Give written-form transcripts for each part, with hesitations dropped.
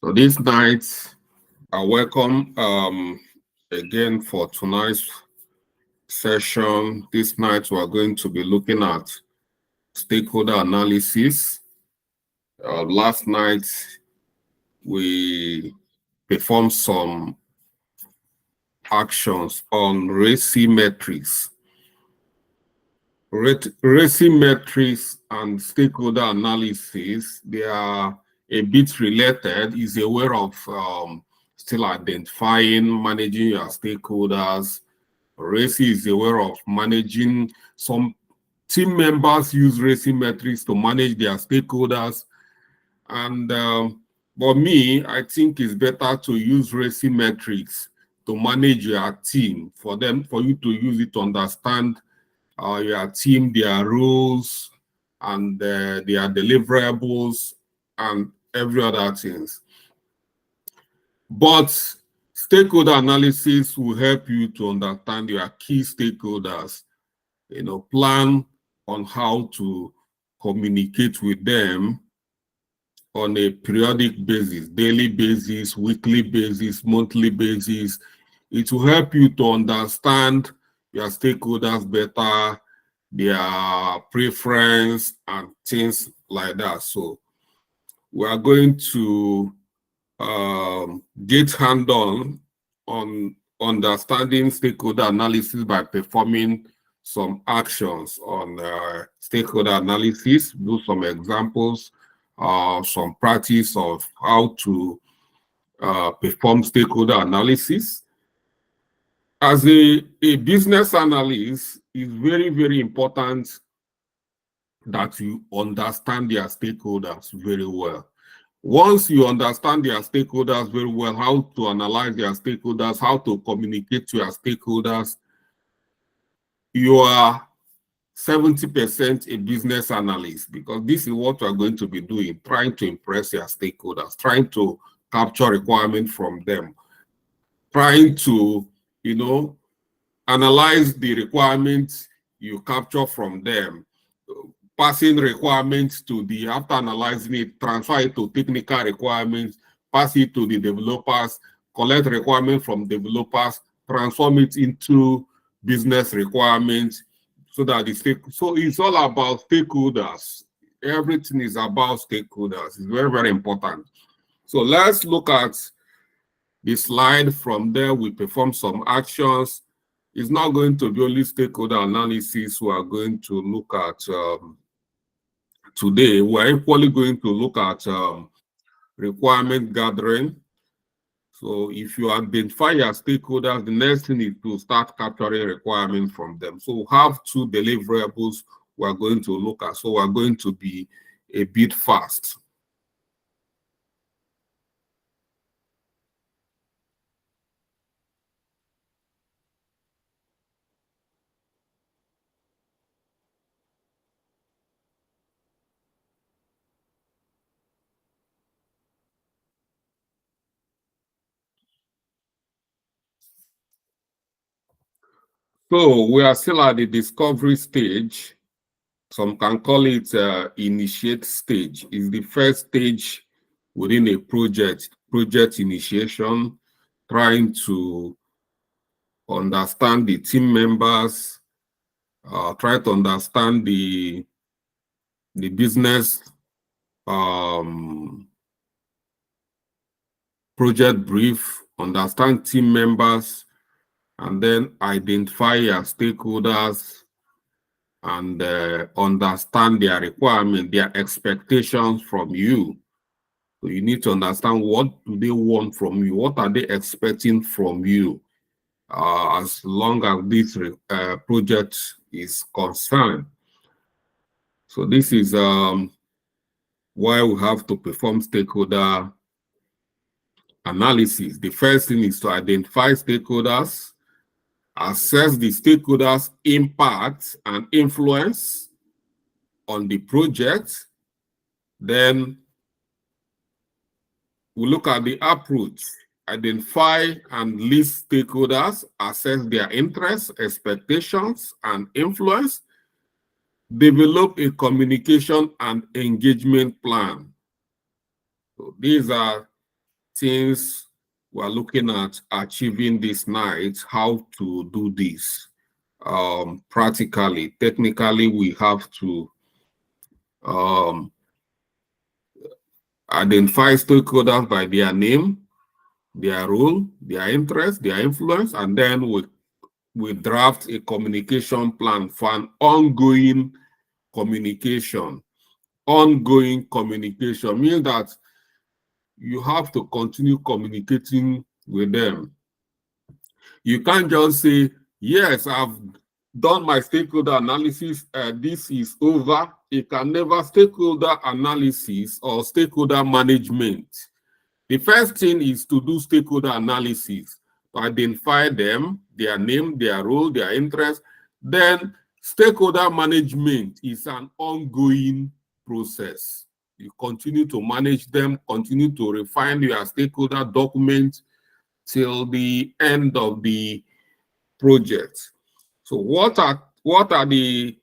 So this night, I welcome again for tonight's session. This night, we are going to be looking at stakeholder analysis. Last night, we performed some actions on RACI metrics. RACI metrics and stakeholder analysis, they are a bit related. Is a way of still identifying, managing your stakeholders. RACI is a way of managing. Some team members use RACI metrics to manage their stakeholders. And for me, I think it's better to use RACI metrics to manage your team, for you to use it to understand your team, their roles, and their deliverables, and every other things. But stakeholder analysis will help you to understand your key stakeholders, plan on how to communicate with them on a periodic basis, daily basis, weekly basis, monthly basis. It will help you to understand your stakeholders better, their preference, and things like that. So we are going to get hands-on on understanding stakeholder analysis by performing some actions on stakeholder analysis, do some examples, some practice of how to perform stakeholder analysis. As a business analyst, it's very, very important that you understand your stakeholders very well. Once you understand their stakeholders very well, how to analyze their stakeholders, how to communicate to your stakeholders, you are 70% a business analyst, because this is what we're going to be doing, trying to impress your stakeholders, trying to capture requirements from them, trying to, analyze the requirements you capture from them, passing requirements to after analyzing it, transfer it to technical requirements, pass it to the developers, collect requirements from developers, transform it into business requirements, so that so it's all about stakeholders. Everything is about stakeholders. It's very, very important. So let's look at the slide. From there, we perform some actions. It's not going to be only stakeholder analysis we are going to look at today. We're equally going to look at requirement gathering. So if you identify your stakeholders, the next thing is to start capturing requirements from them. So we have two deliverables we're going to look at. So we're going to be a bit fast. So we are still at the discovery stage. Some can call it initiate stage. It's the first stage within a project initiation, trying to understand the team members, try to understand the business project brief, understand team members, and then identify your stakeholders and understand their requirements, their expectations from you. So you need to understand, what do they want from you? What are they expecting from you as long as this project is concerned? So this is why we have to perform stakeholder analysis. The first thing is to identify stakeholders, assess the stakeholders' impact and influence on the project. Then we look at the approach, identify and list stakeholders, assess their interests, expectations, and influence, develop a communication and engagement plan. So these are things we're looking at achieving this night, how to do this practically. Technically, we have to identify stakeholders by their name, their role, their interest, their influence, and then we draft a communication plan for an ongoing communication. Ongoing communication means that you have to continue communicating with them. You can't just say, yes, I've done my stakeholder analysis, this is over. You can never stakeholder analysis or stakeholder management. The first thing is to do stakeholder analysis, to identify them, their name, their role, their interest. Then stakeholder management is an ongoing process. You continue to manage them, continue to refine your stakeholder document till the end of the project. So what are the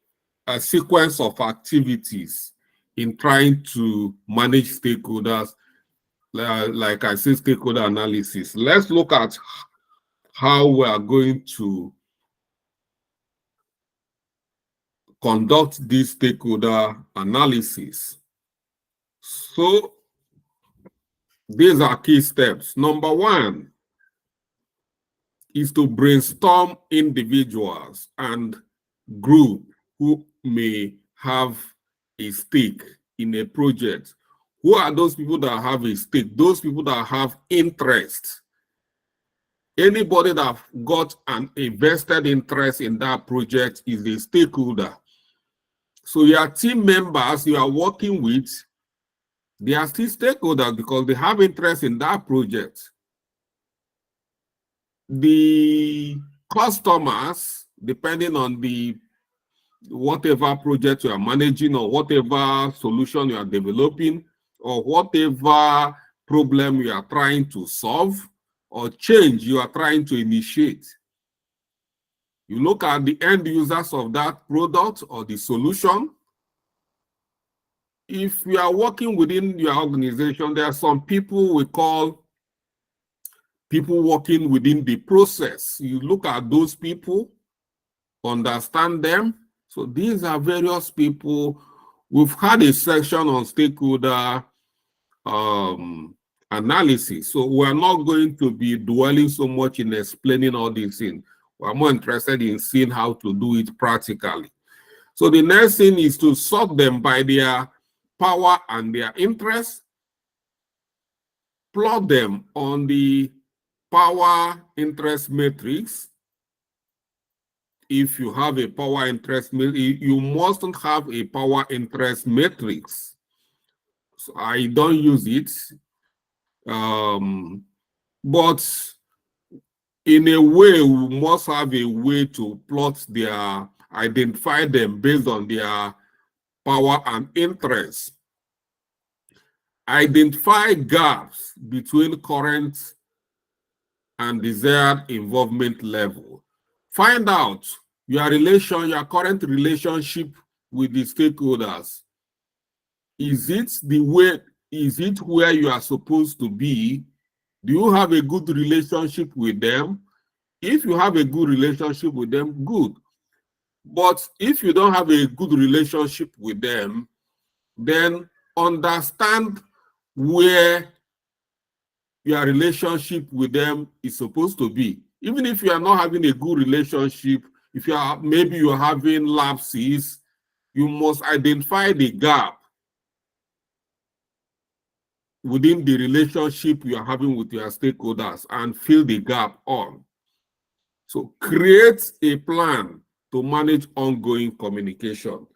sequence of activities in trying to manage stakeholders? Like I said, stakeholder analysis. Let's look at how we are going to conduct this stakeholder analysis. So these are key steps. Number one is to brainstorm individuals and group who may have a stake in a project. Who are those people that have a stake? Those people that have interest. Anybody that got an invested interest in that project is a stakeholder. So your team members you are working with, they are still stakeholders because they have interest in that project. The customers, depending on the whatever project you are managing or whatever solution you are developing or whatever problem you are trying to solve or change you are trying to initiate. You look at the end users of that product or the solution. If you are working within your organization, there are some people we call people working within the process. You look at those people, understand them. So these are various people. We've had a section on stakeholder analysis. So we're not going to be dwelling so much in explaining all these things. We're more interested in seeing how to do it practically. So the next thing is to sort them by their power and their interest, plot them on the power interest matrix. If you have a power interest matrix, you mustn't have a power interest matrix. So I don't use it. But in a way, we must have a way to plot their, identify them based on their power and interest. Identify gaps between current and desired involvement level. Find out your current relationship with the stakeholders. Is it where you are supposed to be? Do you have a good relationship with them? If you have a good relationship with them, good. But if you don't have a good relationship with them, then understand where your relationship with them is supposed to be. Even if you are not having a good relationship, if you are maybe you're having lapses, you must identify the gap within the relationship you are having with your stakeholders and fill the gap on. So create a plan to manage ongoing communication.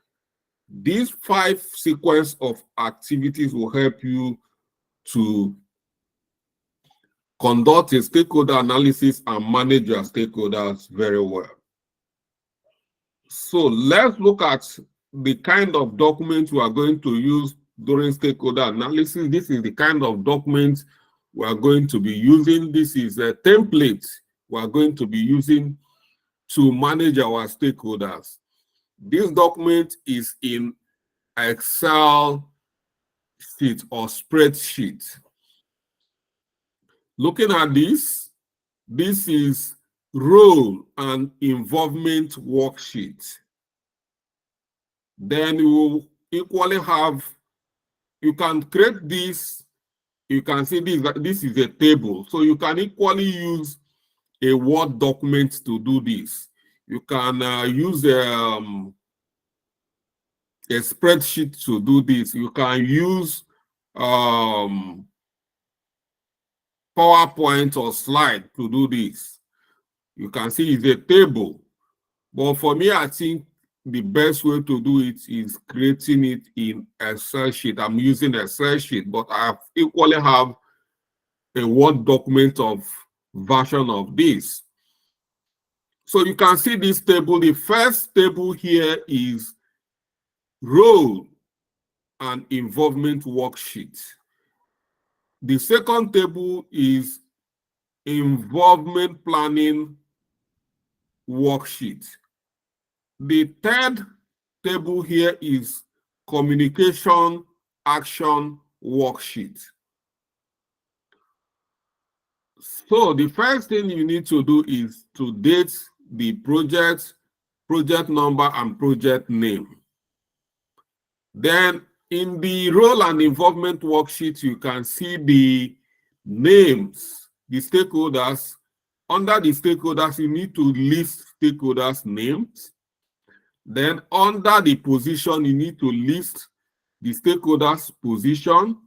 These 5 sequence of activities will help you to conduct a stakeholder analysis and manage your stakeholders very well. So let's look at the kind of documents we are going to use during stakeholder analysis. This is the kind of document we are going to be using. This is a template we are going to be using to manage our stakeholders. This document is in Excel sheet or spreadsheet. Looking at this is role and involvement worksheet. Then you will equally have, you can create this, you can see this is a table. So you can equally use a Word document to do this. You can use a spreadsheet to do this. You can use PowerPoint or slide to do this. You can see it's a table. But for me, I think the best way to do it is creating it in Excel sheet. I'm using Excel sheet, but I equally have a Word document of version of this. So you can see this table. The first table here is role and involvement worksheet. The second table is involvement planning worksheet. The third table here is communication action worksheet. So the first thing you need to do is to date the project, project number, and project name. Then in the role and involvement worksheet, you can see the names, the stakeholders. Under the stakeholders, you need to list stakeholders' names. Then under the position, you need to list the stakeholders' position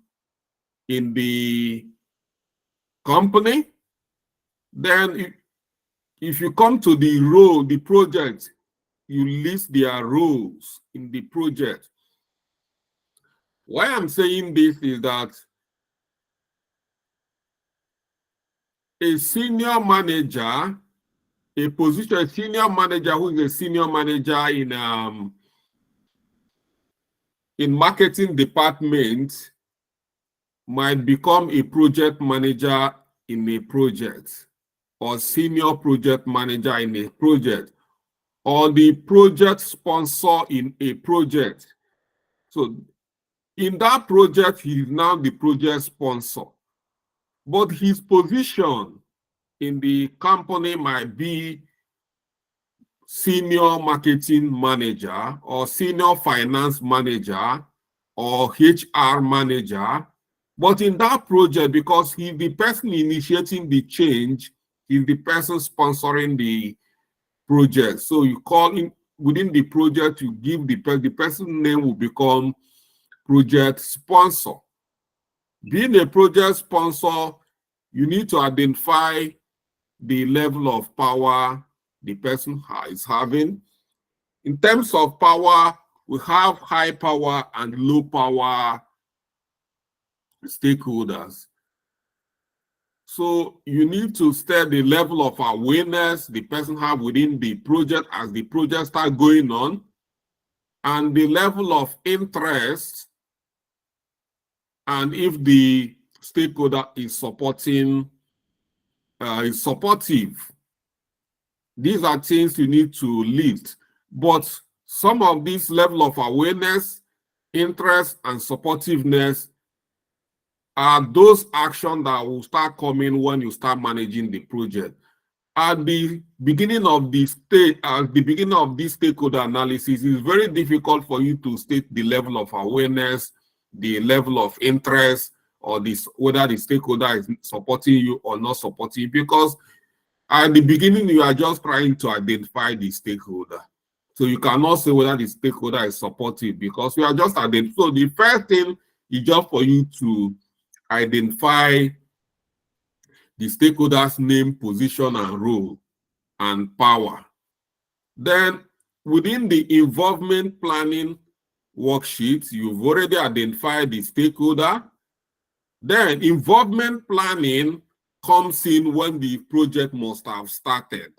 in the company. Then if you come to the role, the project, you list their roles in the project. Why I'm saying this is that a senior manager, a position, a senior manager who is a senior manager in marketing department might become a project manager in a project, or senior project manager in a project, or the project sponsor in a project. So in that project, he is now the project sponsor. But his position in the company might be senior marketing manager, or senior finance manager, or HR manager. But in that project, because he's the person initiating the change, he's the person sponsoring the project. So you call him within the project, you give the person's name will become project sponsor. Being a project sponsor, you need to identify the level of power the person is having. In terms of power, we have high power and low power stakeholders. So you need to state the level of awareness the person have within the project as the project starts going on, and the level of interest, and if the stakeholder is supportive. These are things you need to list. But some of this level of awareness, interest, and supportiveness are those actions that will start coming when you start managing the project. At the beginning of this stakeholder analysis, it's very difficult for you to state the level of awareness, the level of interest, or whether the stakeholder is supporting you or not supporting you, because at the beginning you are just trying to identify the stakeholder. So you cannot say whether the stakeholder is supportive, because you are just identifying. So the first thing is just for you to identify the stakeholder's name, position, and role, and power. Then within the involvement planning worksheet, you've already identified the stakeholder. Then involvement planning comes in when the project must have started.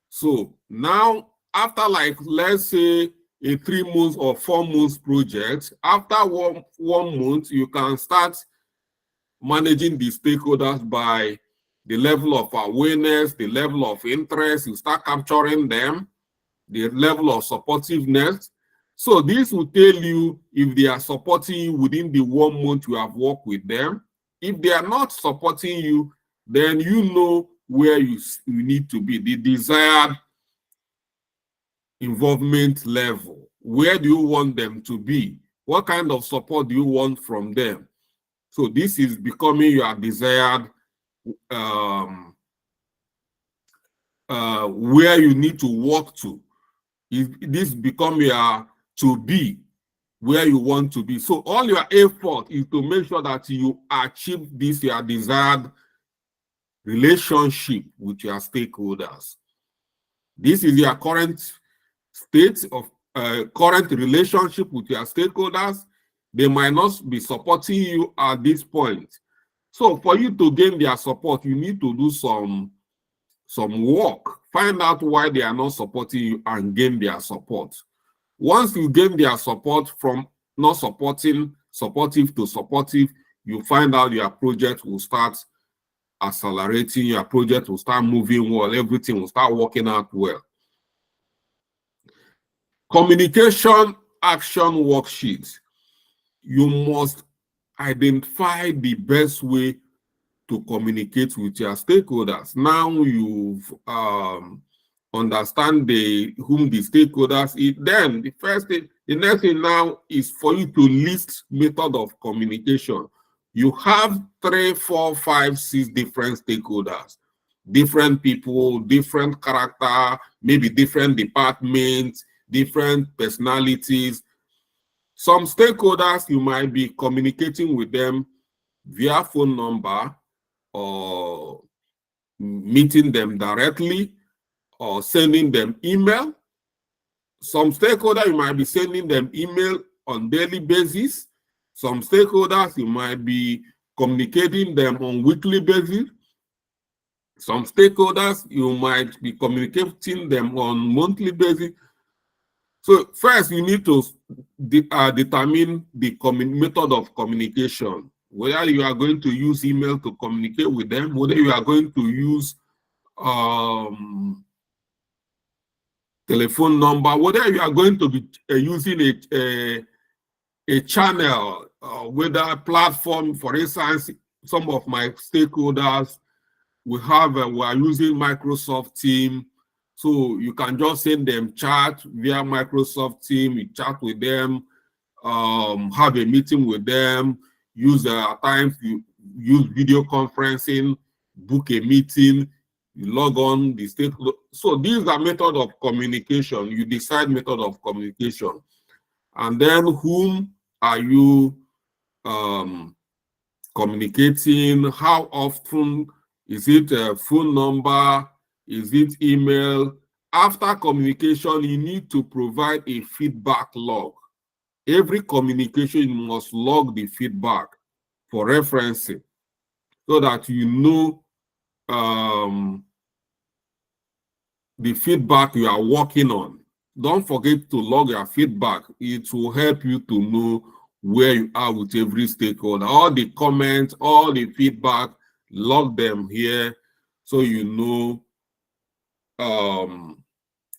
So now, after, like, let's say a 3 months or 4 months project, after one month, you can start managing the stakeholders by the level of awareness, the level of interest. You start capturing them, the level of supportiveness. So this will tell you if they are supporting you within the 1 month you have worked with them, If they are not supporting you, then you know where you need to be, the desired involvement level. Where do you want them to be? What kind of support do you want from them? So this is becoming your desired where you need to walk to. This become your to be, where you want to be. So all your effort is to make sure that you achieve this your desired relationship with your stakeholders. This is your current state of current relationship with your stakeholders. They might not be supporting you at this point. So for you to gain their support, you need to do some work. Find out why they are not supporting you and gain their support. Once you gain their support from not supporting, supportive to supportive, you find out your project will start accelerating, your project will start moving well, everything will start working out well. Communication action worksheet. You must identify the best way to communicate with your stakeholders. Now you've understand whom the stakeholders is. Then the first thing, the next thing now is for you to list method of communication. You have 3, 4, 5, 6 different stakeholders, different people, different character, maybe different departments, different personalities. Some stakeholders, you might be communicating with them via phone number or meeting them directly or sending them email. Some stakeholders, you might be sending them email on daily basis. Some stakeholders, you might be communicating them on weekly basis. Some stakeholders, you might be communicating them on monthly basis. So first, you need to determine the method of communication, whether you are going to use email to communicate with them, whether you are going to use telephone number, whether you are going to be using a channel, whether a platform. For instance, some of my stakeholders, we are using Microsoft Teams. So you can just send them chat via Microsoft Teams, you chat with them, have a meeting with them, use at times you use video conferencing, book a meeting, you log on the stakeholder. So these are methods of communication. You decide method of communication. And then whom are you communicating? How often? Is it a phone number? Is it email? After communication, you need to provide a feedback log. Every communication, you must log the feedback for referencing so that you know the feedback you are working on. Don't forget to log your feedback. It will help you to know where you are with every stakeholder. All the comments, all the feedback, log them here so you know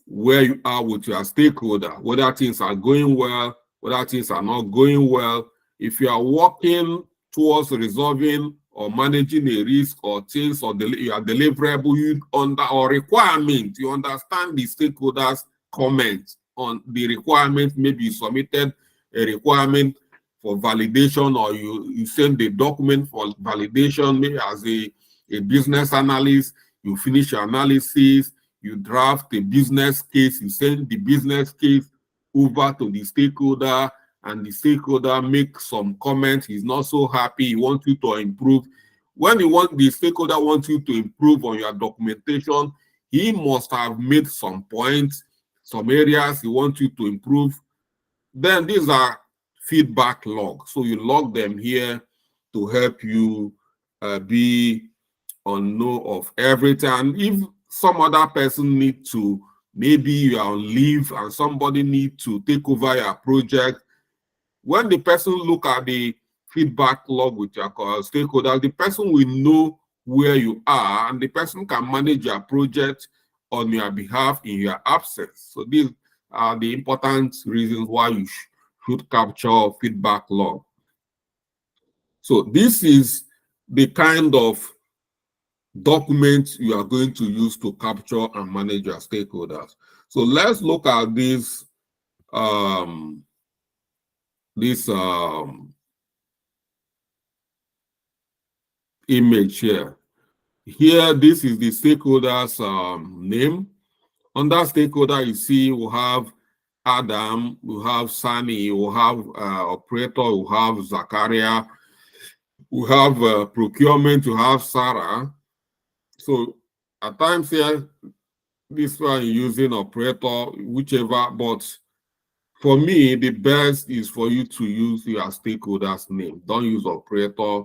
where you are with your stakeholder, whether things are going well, whether things are not going well. If you are working towards resolving or managing a risk or things or you are deliverable under or requirement, you understand the stakeholders' comments on the requirement. Maybe you submitted a requirement for validation, or you send the document for validation. Maybe as a business analyst, you finish your analysis, you draft a business case, you send the business case over to the stakeholder, and the stakeholder makes some comments. He's not so happy, he wants you to improve. When the stakeholder wants you to improve on your documentation, he must have made some points, some areas he wants you to improve. Then these are feedback logs. So you log them here to help you be on know of everything. And if some other person need to, maybe you are on leave and somebody need to take over your project, when the person look at the feedback log with your stakeholder, the person will know where you are and the person can manage your project on your behalf in your absence. So these are the important reasons why you should capture feedback log. So this is the kind of documents you are going to use to capture and manage your stakeholders. So let's look at um, this image here. Here, this is the stakeholders name. Under stakeholder, you see we have Adam, we have Sani, we have operator, we have Zakaria, we have procurement, we have Sarah. So at times here, this one using operator, whichever, but for me, the best is for you to use your stakeholder's name. Don't use operator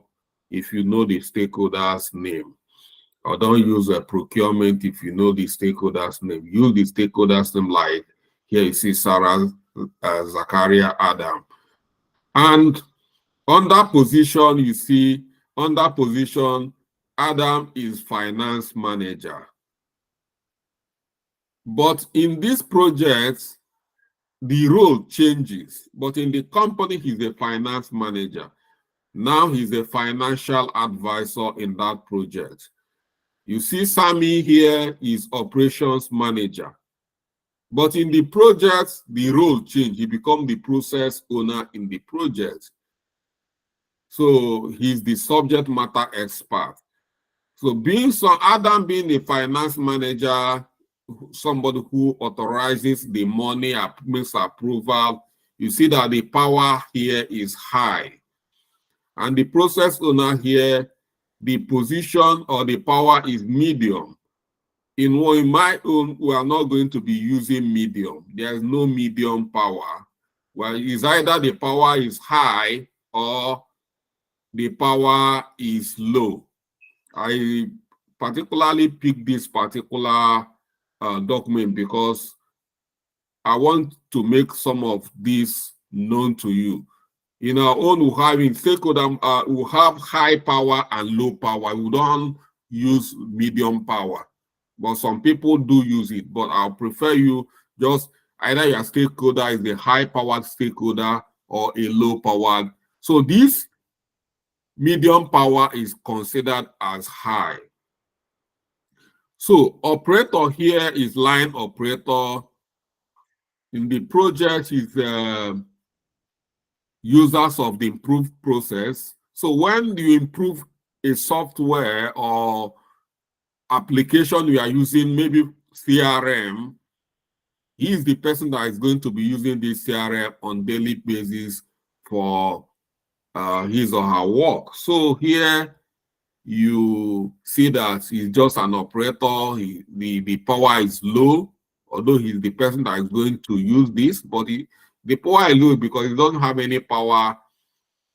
if you know the stakeholder's name. Or don't use a procurement if you know the stakeholder's name. Use the stakeholder's name, like here you see Sarah, Zakaria, Adam. And under position, you see, under position, Adam is finance manager. But in this project, the role changes. But in the company, he's a finance manager. Now he's a financial advisor in that project. You see Sammy here is operations manager. But in the project, the role changed. He become the process owner in the project. So he's the subject matter expert. So Adam being a finance manager, somebody who authorizes the money, makes approval, you see that the power here is high. And the process owner here, the position or the power is medium. In my own, we are not going to be using medium. There is no medium power. Well, it's either the power is high or the power is low. I particularly picked this particular document because I want to make some of this known to you. In our own, we have in stakeholder, we have high power and low power. We don't use medium power, but some people do use it. But I'll prefer you just either your stakeholder is a high-powered stakeholder or a low-powered. So this medium power is considered as high. So operator here is line operator. In the project is users of the improved process. So when you improve a software or application you are using, maybe CRM, he is the person that is going to be using this CRM on daily basis for his or her work. So here you see that he's just an operator. The power is low, although he's the person that is going to use this, but the power is low because he doesn't have any power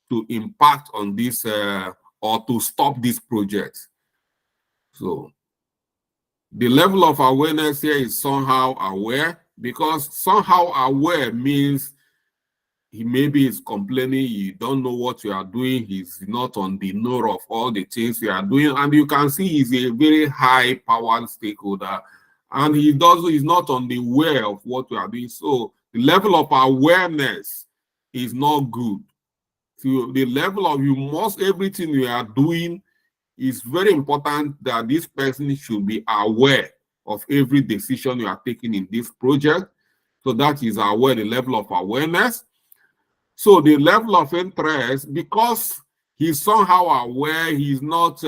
to impact on this or to stop this project. So the level of awareness here is somehow aware, because somehow aware means he maybe is complaining, you don't know what you are doing, he's not on the know of all the things you are doing, and you can see he's a very high powered stakeholder, and he's not on the aware of what you are doing. So the level of awareness is not good. So the level of everything you are doing is very important, that this person should be aware of every decision you are taking in this project. So that is the level of awareness. So the level of interest, because he's somehow aware, he's not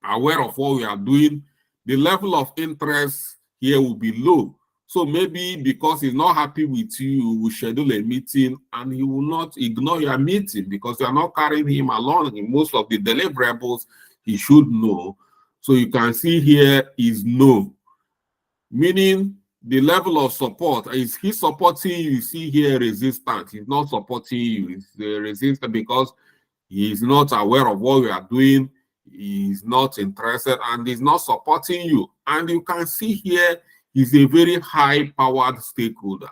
aware of what we are doing, the level of interest here will be low. So maybe because he's not happy with you, we schedule a meeting and he will not ignore your meeting because you are not carrying him along in most of the deliverables he should know. So you can see here is no, meaning the level of support. Is he supporting you? You see here resistance. He's not supporting you. He's resistant because he's not aware of what we are doing. He's not interested and he's not supporting you. And you can see here he's a very high-powered stakeholder.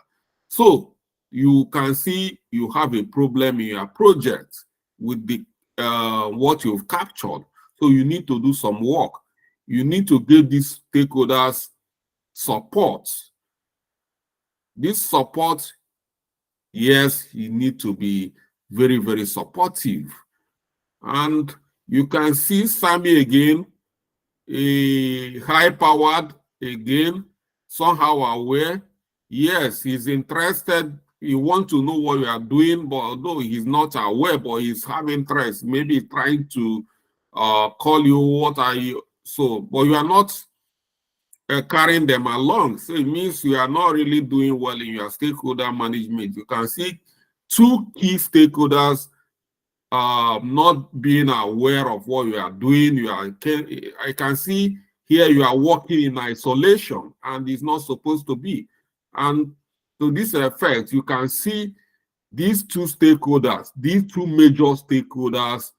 So you can see you have a problem in your project with the what you've captured. So you need to do some work. You need to give these stakeholders support. This support, yes, you need to be very, very supportive. And you can see Sammy again, a high-powered again, somehow aware. Yes, he's interested. He wants to know what you are doing, but although he's not aware, but he's having interest, maybe trying to call you, what are you? So, but you are not carrying them along. So it means you are not really doing well in your stakeholder management. You can see two key stakeholders not being aware of what you are doing. I can see here you are working in isolation, and it's not supposed to be. And to this effect, you can see these two stakeholders, these two major stakeholders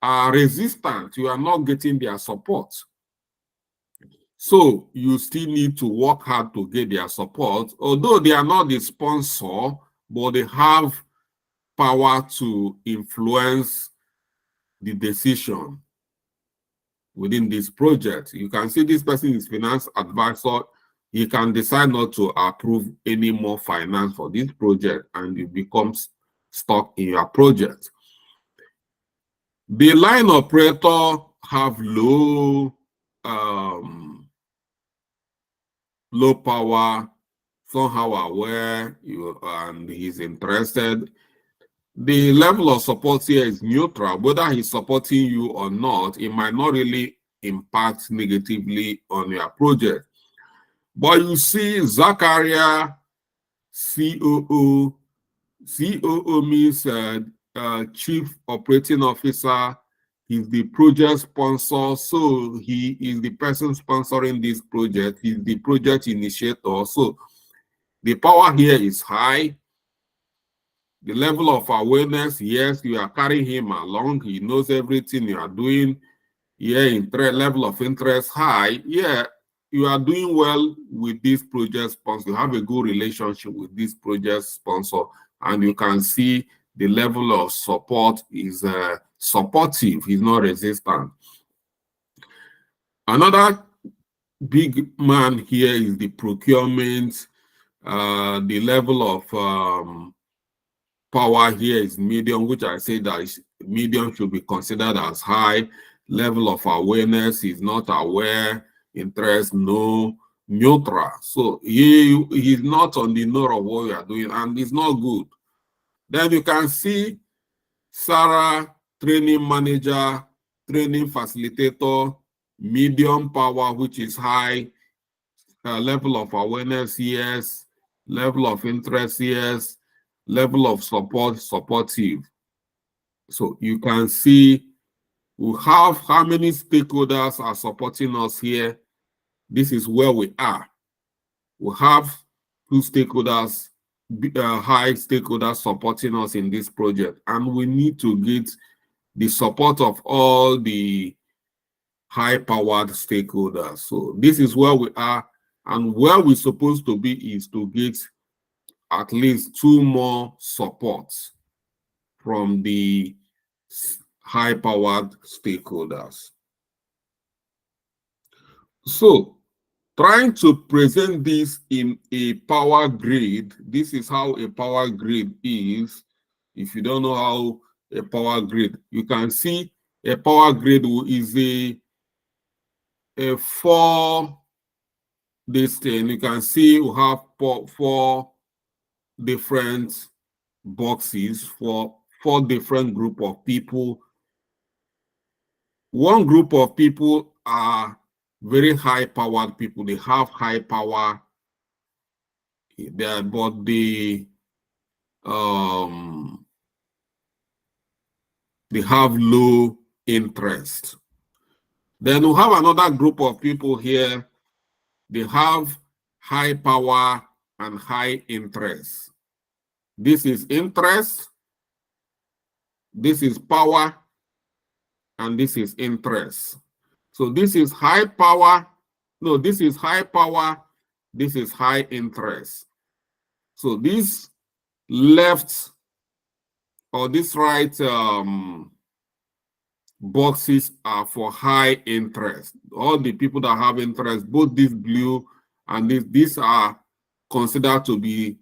are resistant. You are not getting their support. So you still need to work hard to get their support, although they are not the sponsor, but they have power to influence the decision within this project. You can see this person is finance advisor. He can decide not to approve any more finance for this project, and you become stuck in your project. The line operator have low power, somehow aware and he's interested. The level of support here is neutral. Whether he's supporting you or not, it might not really impact negatively on your project. But you see, Zachariah, COO. COO means Chief Operating Officer. He's the project sponsor, so he is the person sponsoring this project. He's the project initiator. So the power here is high. The level of awareness, yes, you are carrying him along. He knows everything you are doing. Yeah, level of interest high. Yeah, you are doing well with this project sponsor. You have a good relationship with this project sponsor, and you can see the level of support is supportive. He's not resistant. Another big man here is the procurement. The level of power here is medium, which I say that medium should be considered as high. Level of awareness is not aware, interest, no, neutral. So he's not on the know of what you are doing, and it's not good. Then you can see Sarah, training manager, training facilitator, medium power, which is high, level of awareness, yes, level of interest, yes, level of support, supportive. So you can see we have how many stakeholders are supporting us here. This is where we are. We have two stakeholders, high stakeholders supporting us in this project, and we need to get the support of all the high-powered stakeholders. So this is where we are, and where we're supposed to be is to get at least two more supports from the high-powered stakeholders. So, trying to present this in a power grid, this is how a power grid is. If you don't know how a power grid, you can see a power grid is a four, this thing. You can see we have four different boxes for four different group of people. One group of people are very high powered people. They have high power, but they have low interest. Then we have another group of people here. They have high power and high interest. This is interest, this is power, and this is interest. So this is high power. No, this is high power. This is high interest. So this left or this right boxes are for high interest. All the people that have interest, both this blue and these are considered to be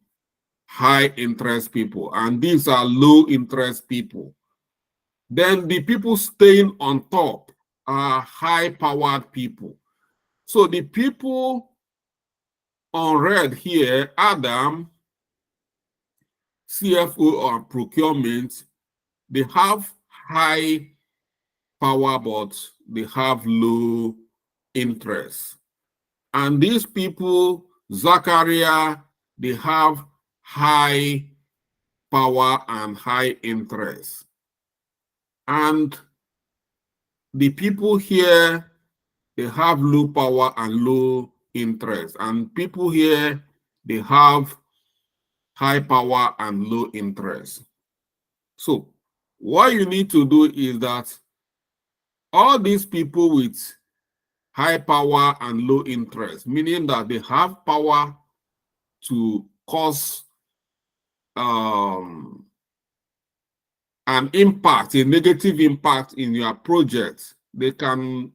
high interest people, and these are low interest people. Then the people staying on top are high-powered people. So the people on red here, Adam, CFO or procurement, they have high power, but they have low interest. And these people, Zachariah, they have high power and high interest. And the people here, they have low power and low interest. And people here, they have high power and low interest. So what you need to do is that all these people with high power and low interest, meaning that they have power to cause an impact, a negative impact in your project. They can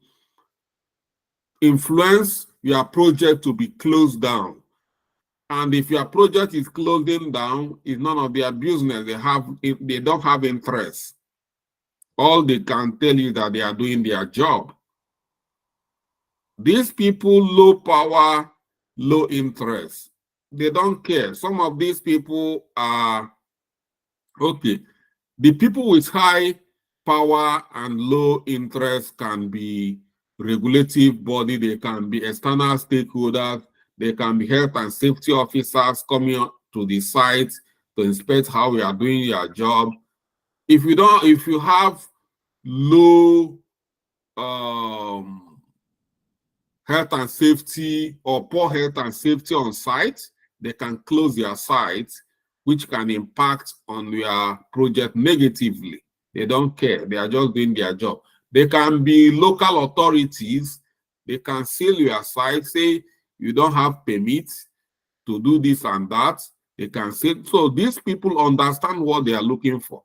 influence your project to be closed down. And if your project is closing down, it's none of their business. They don't have interest. All they can tell you that they are doing their job. These people, low power, low interest. They don't care. Some of these people are, okay, the people with high power and low interest can be regulative body, they can be external stakeholders, they can be health and safety officers coming to the site to inspect how we are doing your job. If you have low health and safety or poor health and safety on site, they can close your site, which can impact on your project negatively. They don't care. They are just doing their job. They can be local authorities. They can seal your site, say you don't have permits to do this and that. They can say, so these people understand what they are looking for,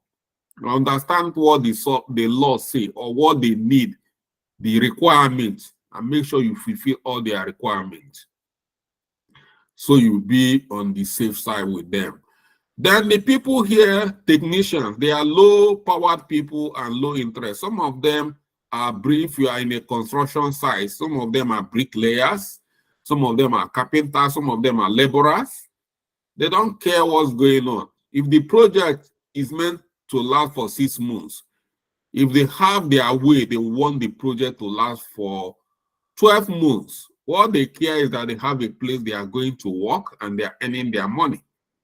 understand what the law say or what they need, the requirements, and make sure you fulfill all their requirements. So you'll be on the safe side with them. Then the people here, technicians, they are low-powered people and low interest. Some of them are, if you are in a construction site, some of them are bricklayers, some of them are carpenters, some of them are laborers. They don't care what's going on. If the project is meant to last for 6 months, if they have their way, they want the project to last for 12 months. What they care is that they have a place they are going to work and they are earning their money.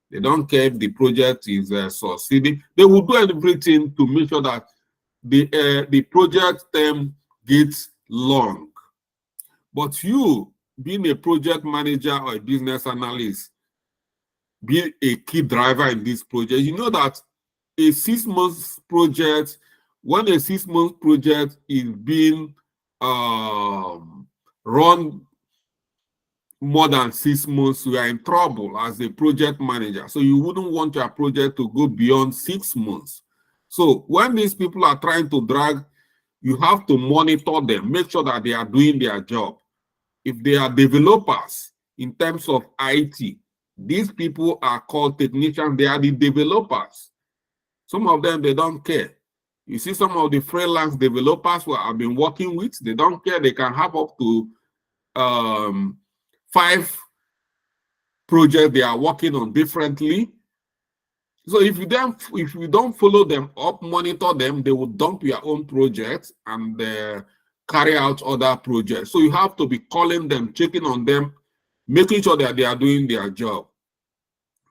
They don't care if the project is succeeding. They will do everything to make sure that the project term gets long. But you, being a project manager or a business analyst, be a key driver in this project, you know that a 6 months project, when a 6 month project is being run more than 6 months, you are in trouble as a project manager. So you wouldn't want your project to go beyond 6 months. So when these people are trying to drag, you have to monitor them, make sure that they are doing their job. If they are developers in terms of IT, these people are called technicians. They are the developers. Some of them, they don't care. You see some of the freelance developers who I've been working with, they don't care. They can have up to 5 projects they are working on differently. So if you don't follow them up, monitor them, they will dump your own projects and carry out other projects. So you have to be calling them, checking on them, making sure that they are doing their job.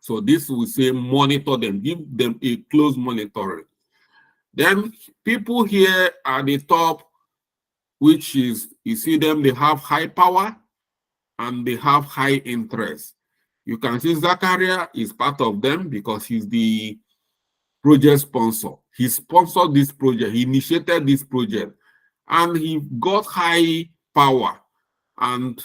So this will say monitor them, give them a close monitoring. Then people here at the top, which is, you see them, they have high power and they have high interest. You can see Zachariah is part of them because he's the project sponsor. He sponsored this project, he initiated this project, and he got high power and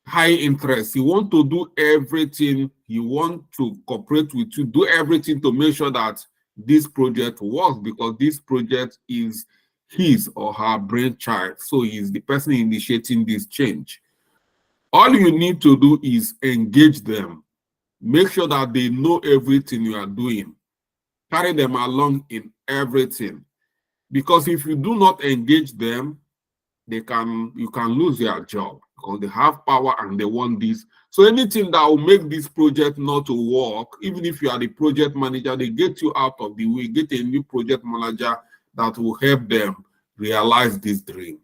high interest. He wants to do everything, he wants to cooperate with you, do everything to make sure that this project works, because this project is his or her brainchild. So he's the person initiating this change. All you need to do is engage them. Make sure that they know everything you are doing. Carry them along in everything. Because if you do not engage them, you can lose their job because they have power and they want this. So anything that will make this project not to work, even if you are the project manager, they get you out of the way, get a new project manager that will help them realize this dream.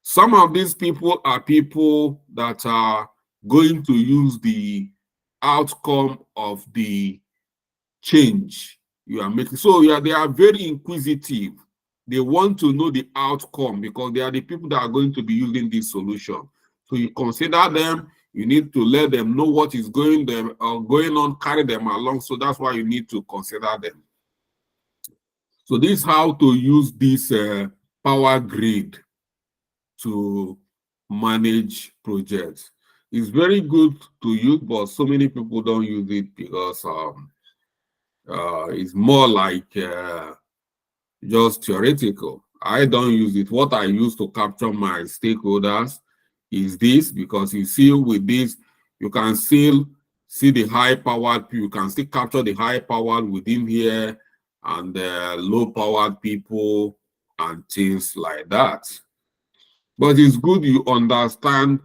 Some of these people are people that are going to use the outcome of the change you are making. So yeah, they are very inquisitive. They want to know the outcome because they are the people that are going to be using this solution. So you consider them, you need to let them know what is going on, carry them along. So that's why you need to consider them. So this is how to use this power grid to manage projects. It's very good to use, but so many people don't use it because it's more like just theoretical. I don't use it. What I use to capture my stakeholders is this, because you see with this, you can still see the high-powered people. You can still capture the high-powered within here and low-powered people and things like that. But it's good you understand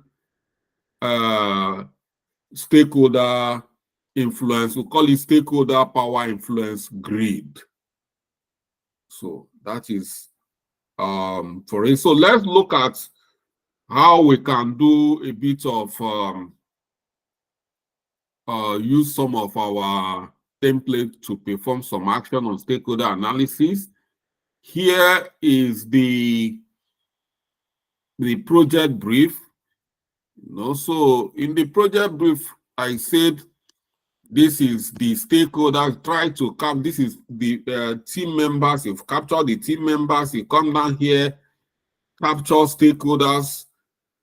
stakeholder influence. We call it stakeholder power influence grid. So that is for it. So let's look at how we can do a bit of use some of our template to perform some action on stakeholder analysis. Here is the project brief. So in the project brief, I said this is the stakeholders. Try to come. This is the team members. You've captured the team members. You come down here, capture stakeholders.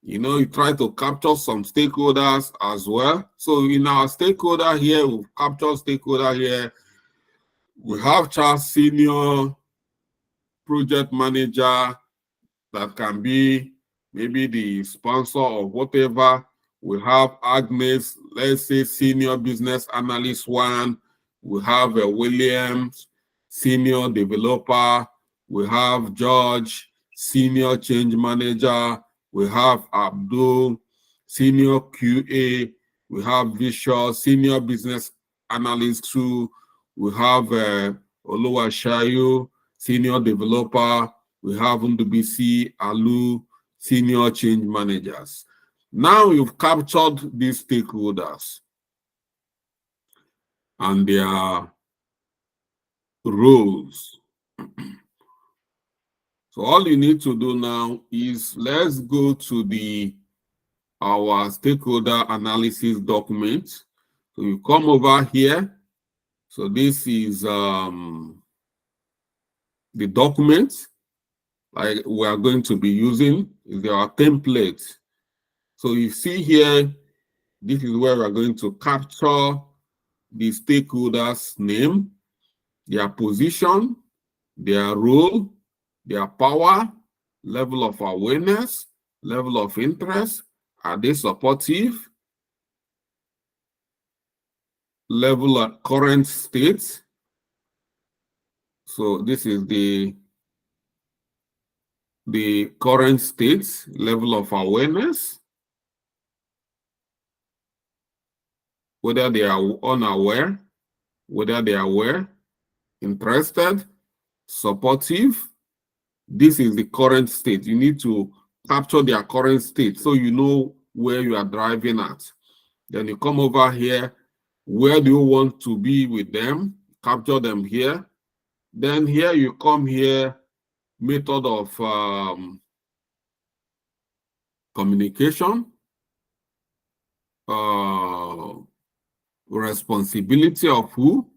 You try to capture some stakeholders as well. So in our stakeholder here, we've captured stakeholder here. We have Charles Senior, project manager, that can be maybe the sponsor or whatever. We have Agnes, let's say senior business analyst one. We have Williams, senior developer. We have George, senior change manager. We have Abdul, senior QA. We have Visual, senior business analyst two. We have Oluwaseyi, senior developer. We have Ndubisi, Alu, senior change managers. Now you've captured these stakeholders and their roles. So all you need to do now is let's go to our stakeholder analysis document. So you come over here. So this is the document like we are going to be using is our template. So you see here, this is where we're going to capture the stakeholders' name, their position, their role, their power, level of awareness, level of interest, are they supportive, level of current state. So this is the current state, level of awareness, whether they are unaware, whether they are aware, interested, supportive. This is the current state. You need to capture their current state so you know where you are driving at. Then you come over here. Where do you want to be with them? Capture them here. Then here you come here, method of communication, responsibility of who,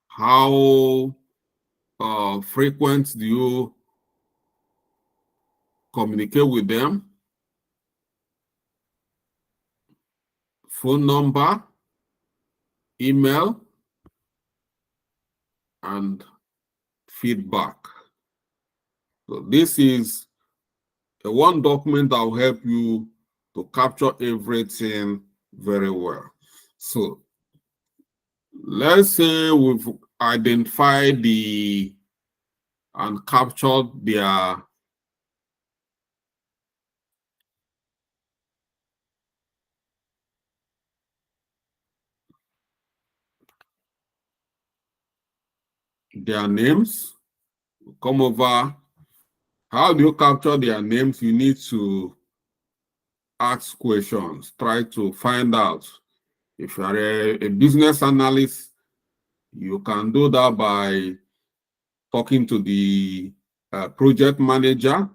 how frequent do you communicate with them, phone number, email, and feedback. So this is one document that will help you to capture everything very well. So let's say we've identified the and capture their names. Come over. How do you capture their names? You need to ask questions. Try to find out. If you are a business analyst, you can do that by talking to the project manager.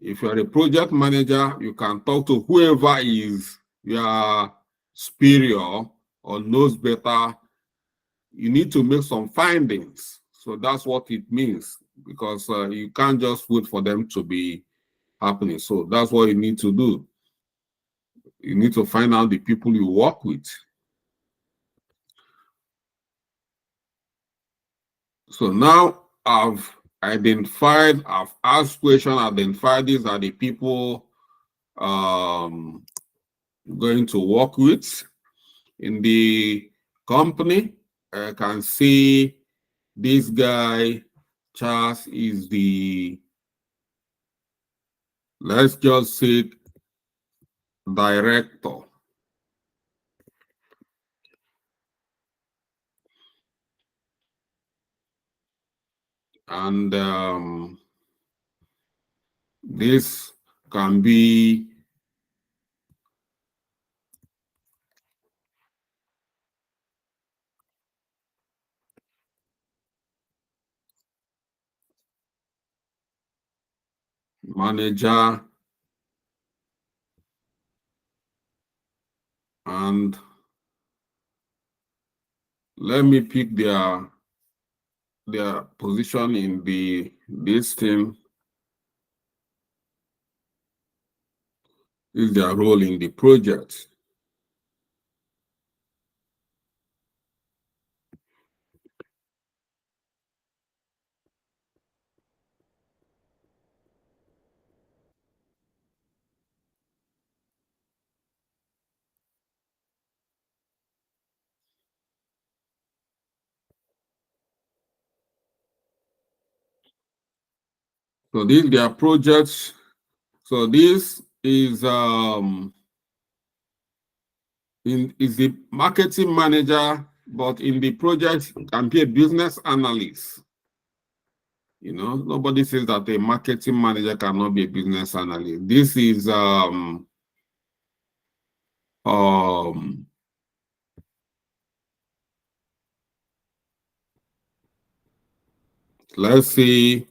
If you are a project manager, you can talk to whoever is your superior or knows better. You need to make some findings. So that's what it means, because you can't just wait for them to be happening. So that's what you need to do. You need to find out the people you work with. So now I've asked questions, identified these are the people going to work with in the company. I can see this guy, Charles, is the, let's just say, director. And this can be manager, and let me pick their position in this team. Is their role in the project. So these their projects. So this is is the marketing manager, but in the project can be a business analyst. You know, nobody says that a marketing manager cannot be a business analyst. This is let's say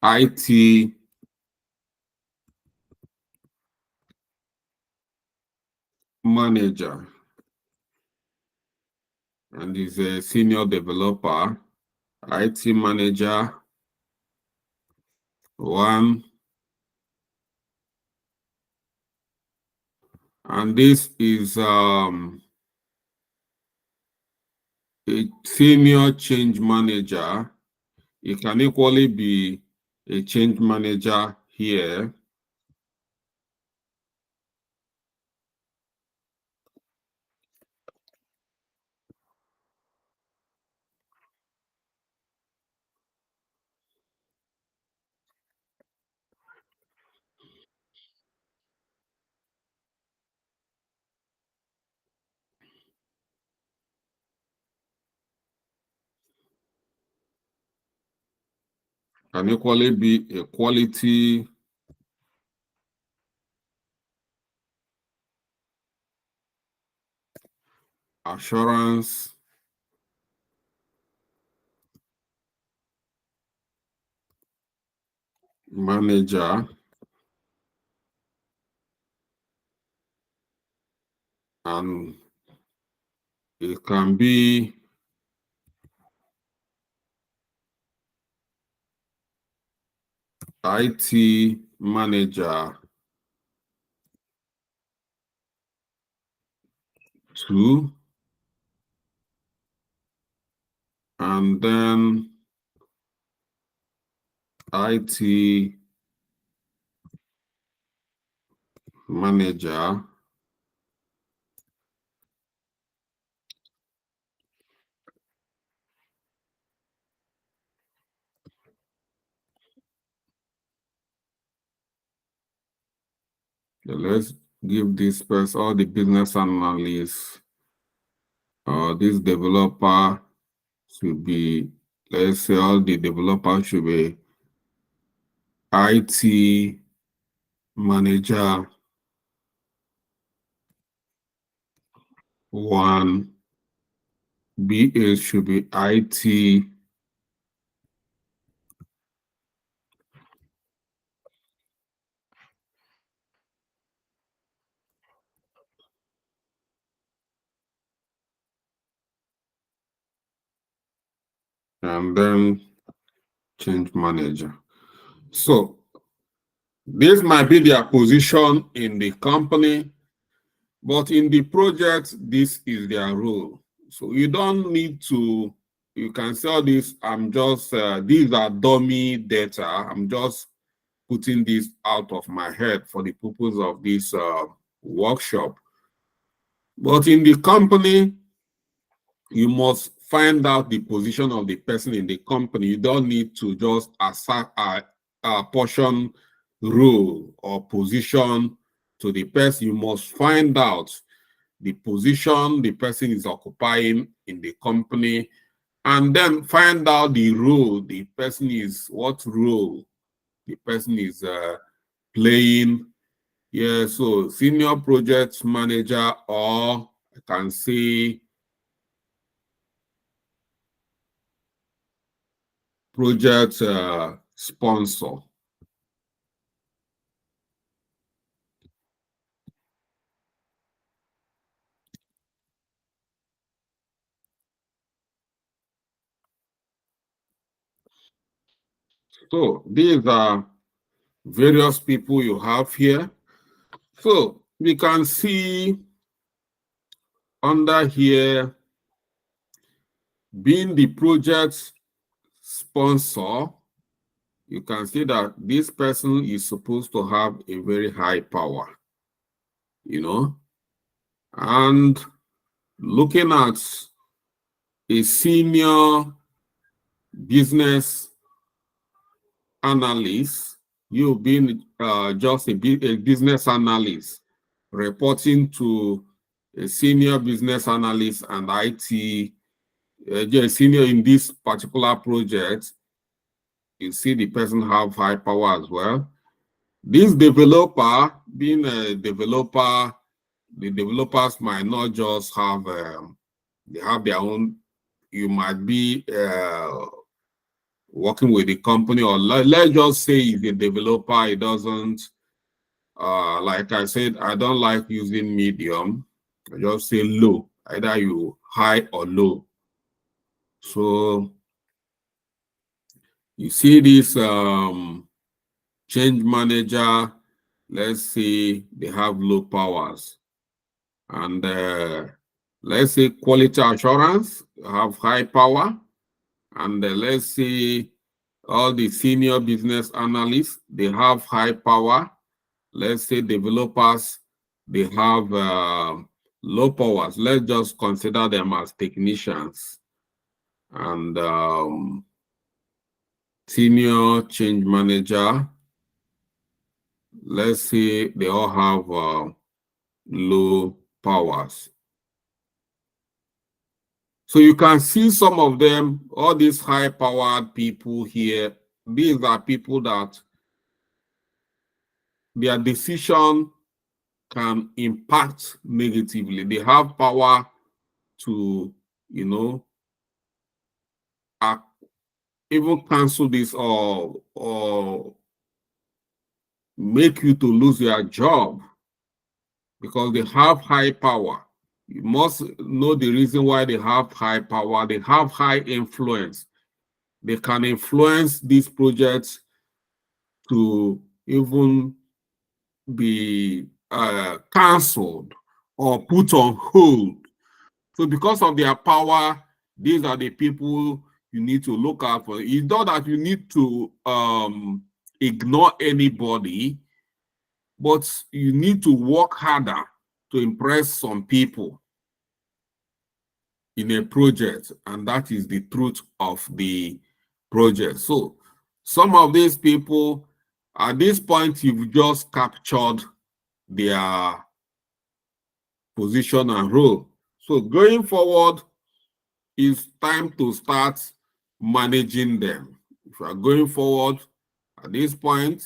IT manager, and is a senior developer. IT manager one, and this is a senior change manager. It can equally be a change manager here. Can equally be a quality assurance manager, and it can be IT manager two, and then IT manager Let's give this person, all the business analysts, this developer should be, let's say all the developers should be IT manager 1, BA should be IT and then change manager. So this might be their position in the company, but in the project, this is their role. So you don't need to, you can say all this, I'm just, these are dummy data. I'm just putting this out of my head for the purpose of this workshop. But in the company, you must find out the position of the person in the company. You don't need to just assign a portion role or position to the person. You must find out the position the person is occupying in the company, and then find out the role the person is, what role the person is playing. Yeah, so senior project manager, or I can say project sponsor. So these are various people you have here. So we can see under here, being the project sponsor, you can see that this person is supposed to have a very high power, you know. And looking at a senior business analyst, you being just a business analyst reporting to a senior business analyst and IT, senior in this particular project, you see the person have high power as well. This developer, being a developer, the developers might not just have, they have their own, you might be working with the company, or let's just say if a developer, it doesn't, like I said, I don't like using medium. I just say low, either you high or low. So you see this change manager, let's say they have low powers. And let's say quality assurance have high power. And let's say all the senior business analysts, they have high power. Let's say developers, they have low powers. Let's just consider them as technicians. And senior change manager, let's say they all have low powers. So you can see some of them, all these high-powered people here, these are people that their decision can impact negatively. They have power to, you know, even cancel this or make you to lose your job because they have high power. You must know the reason why they have high power. They have high influence. They can influence these projects to even be cancelled or put on hold. So because of their power, these are the people you need to look out for. It's not that you need to ignore anybody, but you need to work harder to impress some people in a project, and that is the truth of the project. So some of these people, at this point, you've just captured their position and role. So going forward, it's time to start managing them. If you are going forward at this point,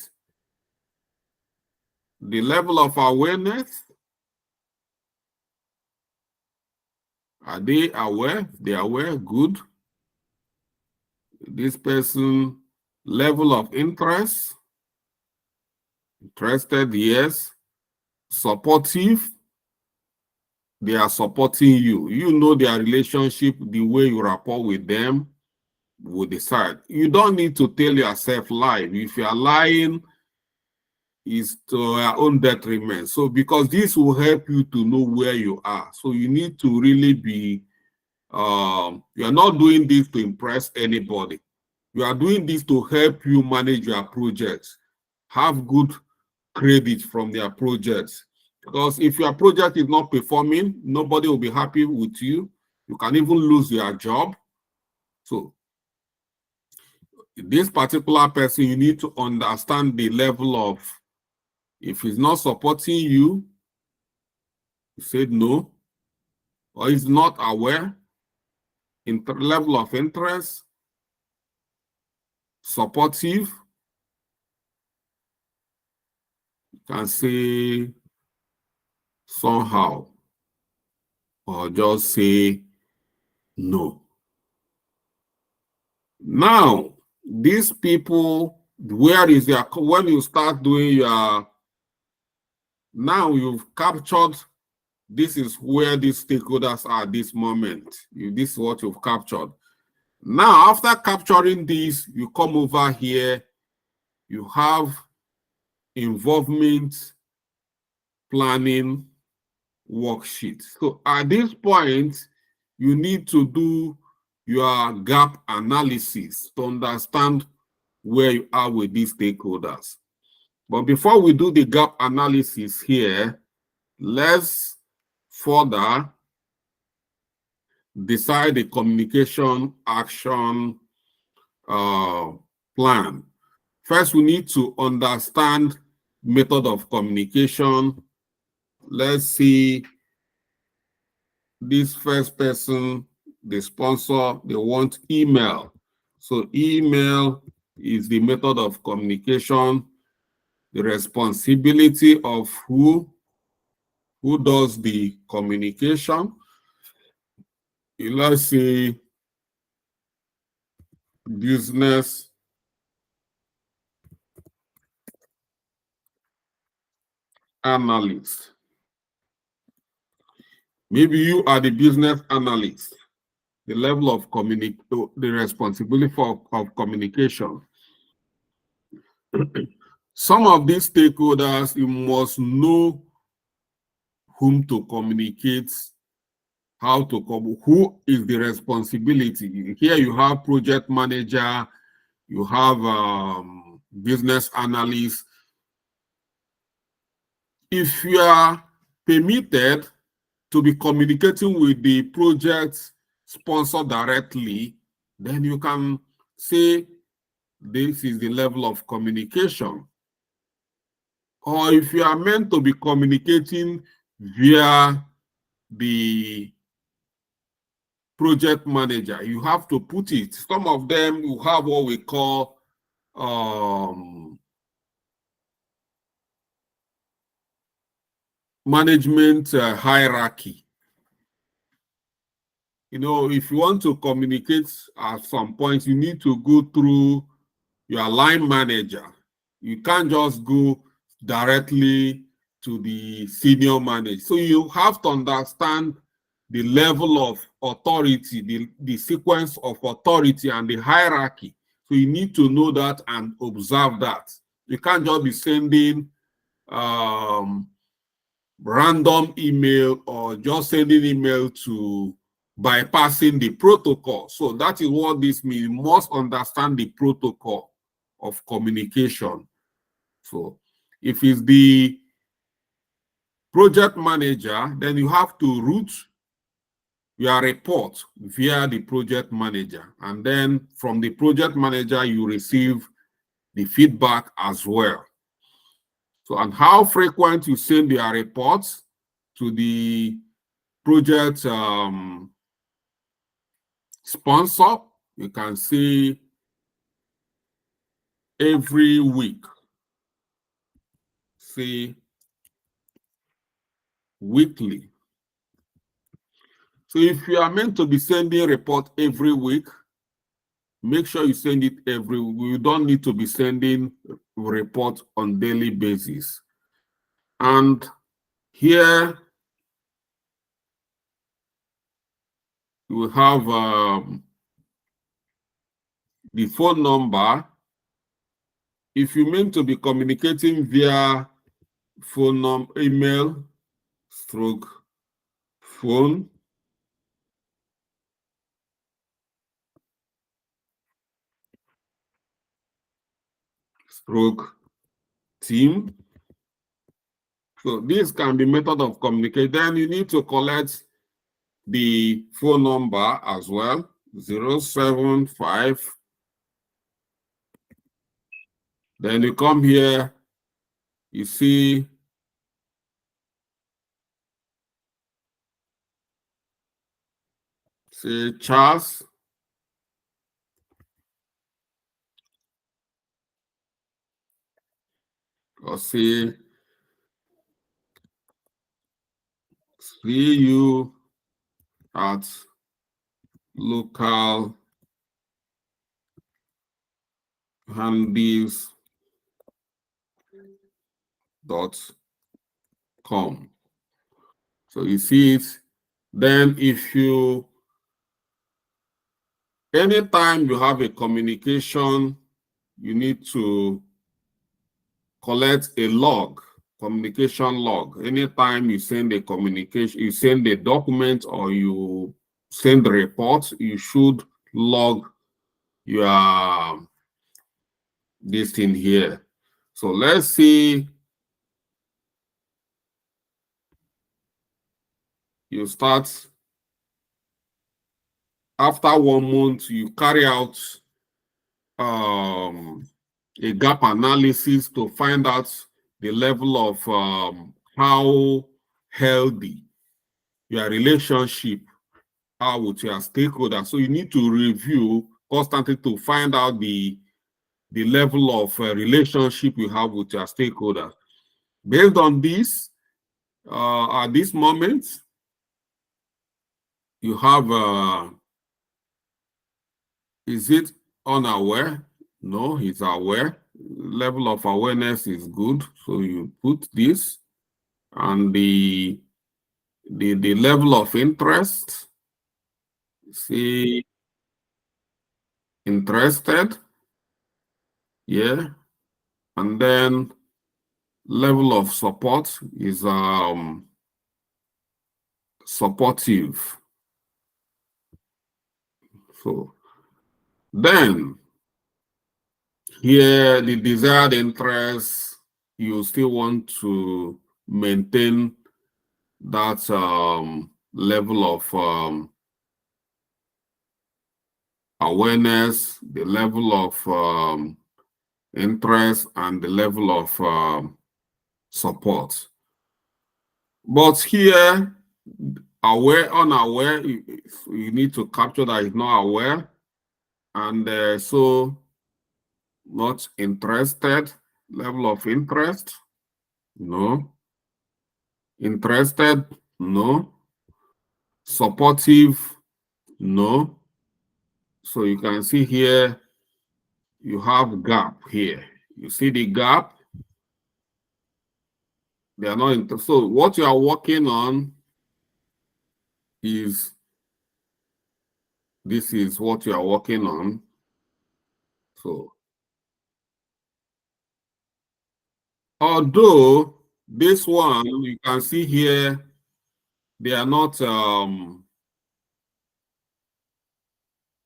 the level of awareness, are they aware? They are aware, good. This person, level of interest, interested, yes. Supportive, they are supporting you. You know their relationship, the way you rapport with them will decide. You don't need to tell yourself lie. If you are lying, it's to your own detriment. So because this will help you to know where you are. So you need to really be, you are not doing this to impress anybody. You are doing this to help you manage your projects. Have good credit from their projects. Because if your project is not performing, nobody will be happy with you. You can even lose your job. So this particular person, you need to understand the level of, if he's not supporting you, you said no, or he's not aware, level of interest, supportive, you can say somehow, or just say no. Now, these people, where is their, when you start doing your, now you've captured, this is where these stakeholders are at this moment. This is what you've captured. Now, after capturing this, you come over here, you have involvement planning worksheet. So at this point, you need to do your gap analysis to understand where you are with these stakeholders. But before we do the gap analysis here, let's further decide the communication action plan. First, we need to understand method of communication. Let's see this first person, the sponsor, they want email. So email is the method of communication, the responsibility of who does the communication. Let's say business analyst. Maybe you are the business analyst. The level of the responsibility of communication. Some of these stakeholders, you must know whom to communicate, how to come, who is the responsibility. Here you have project manager, you have business analyst. If you are permitted to be communicating with the project sponsor directly, then you can say this is the level of communication. Or if you are meant to be communicating via the project manager, you have to put it. Some of them will have what we call management hierarchy. You know, if you want to communicate at some point, you need to go through your line manager. You can't just go directly to the senior manager. So you have to understand the level of authority, the sequence of authority and the hierarchy. So you need to know that and observe that. You can't just be sending random email or just sending email to bypassing the protocol. So that is what this means. You must understand the protocol of communication. So if it's the project manager, then you have to route your report via the project manager. And then from the project manager, you receive the feedback as well. So, and how frequent you send their reports to the project sponsor, you can see every week. Say weekly. So if you are meant to be sending a report every week, make sure you send it every week. You don't need to be sending report on daily basis. And here you have the phone number. If you mean to be communicating via phone number, email, stroke, phone, stroke, team. So this can be method of communication. Then you need to collect the phone number as well, 075. Then you come here, you see say Charles, or say see you at local handies.com. So you see it. Then if you, anytime you have a communication, you need to collect a log, communication log. Anytime you send a communication, you send a document or you send a report, you should log your this thing here. So let's see, you start, after 1 month, you carry out a gap analysis to find out the level of how healthy your relationship are with your stakeholders. So you need to review constantly to find out the level of relationship you have with your stakeholders. Based on this, at this moment, you have, is it unaware? No, he's aware. Level of awareness is good. So you put this, and the level of interest, see, interested, yeah, and then level of support is supportive. So then here the desired interest, you still want to maintain that level of awareness, the level of interest, and the level of support. But here, aware, unaware, you need to capture that it's not aware, and so not interested, level of interest, no. Interested, no. Supportive, no. So you can see here, you have gap here. You see the gap? They are not, so what you are working on is, this is what you are working on. So, although this one, you can see here, they are not,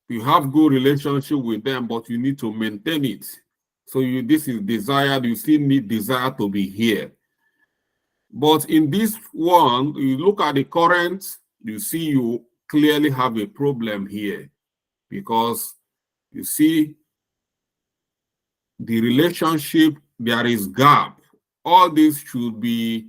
you have good relationship with them, but you need to maintain it. So this is desired, you still need desire to be here. But in this one, you look at the current, you see you clearly have a problem here, because you see the relationship, there is gap. all this should be,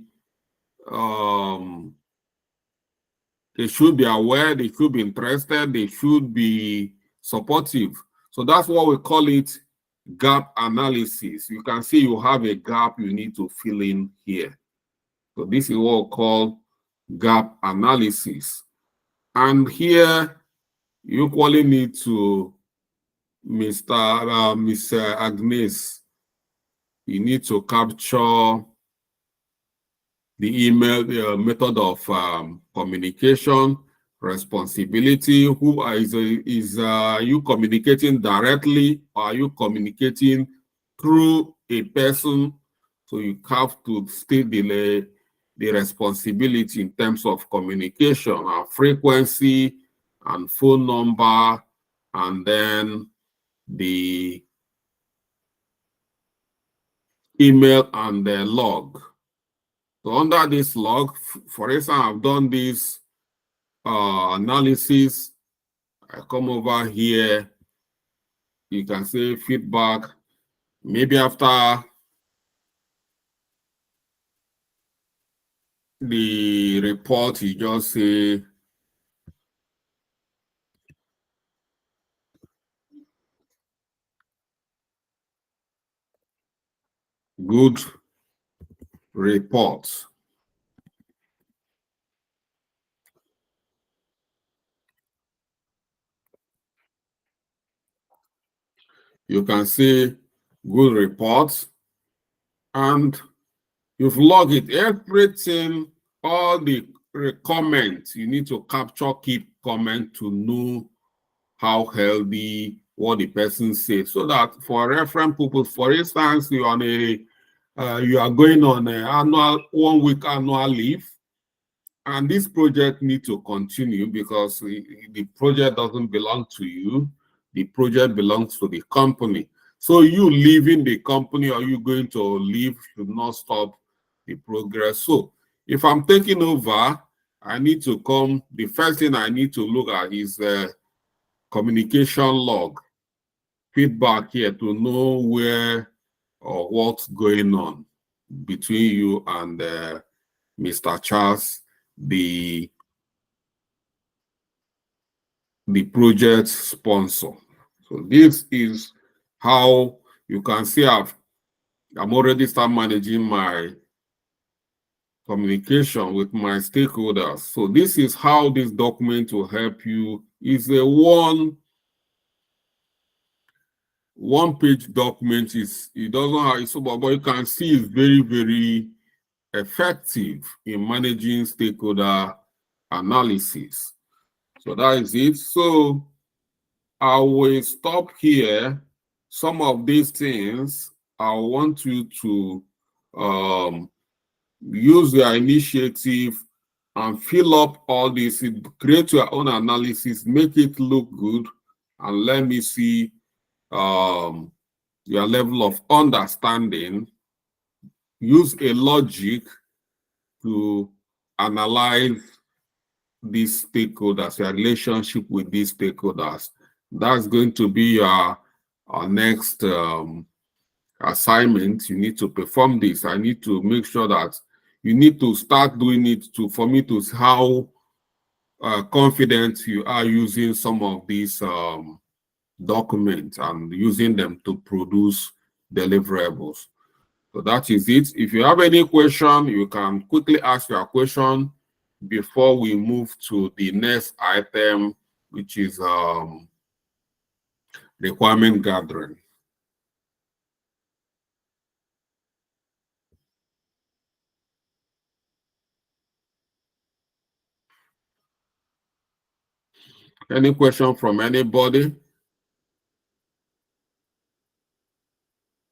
they should be aware, they should be interested, they should be supportive. So that's what we call it, gap analysis. You can see you have a gap you need to fill in here. So this is what we call gap analysis. And here you equally need to, Miss Agnes, you need to capture the email, the method of communication, responsibility. Who is you communicating directly, or are you communicating through a person? So you have to state the responsibility in terms of communication, and frequency, and phone number, and then the email and the log. So under this log, for instance, I've done this analysis. I come over here, you can say feedback. Maybe after the report, you just say good report. You can say good report, and you've logged it, everything, all the comments. You need to capture key comment to know how healthy what the person says, so that for reference purpose, for instance, you are you are going on an 1 week annual leave, and this project needs to continue because the project doesn't belong to you. The project belongs to the company. So you leaving the company, or you going to leave, should not stop the progress. So if I'm taking over, I need to come, the first thing I need to look at is communication log, feedback here, to know where or what's going on between you and Mr. Charles, the project sponsor. So this is how you can see I'm already start managing my communication with my stakeholders. So this is how this document will help you. It's a one-page document. It doesn't have it's, but you can see it's very, very effective in managing stakeholder analysis. So that is it. So I will stop here. Some of these things I want you to use your initiative and fill up all this, create your own analysis, make it look good, and let me see your level of understanding. Use a logic to analyze these stakeholders, your relationship with these stakeholders. That's going to be our next assignment. You need to perform this. I need to make sure that you need to start doing it for me to see how confident you are using some of these documents and using them to produce deliverables. So that is it. If you have any question, you can quickly ask your question before we move to the next item, which is requirement gathering. Any question from anybody?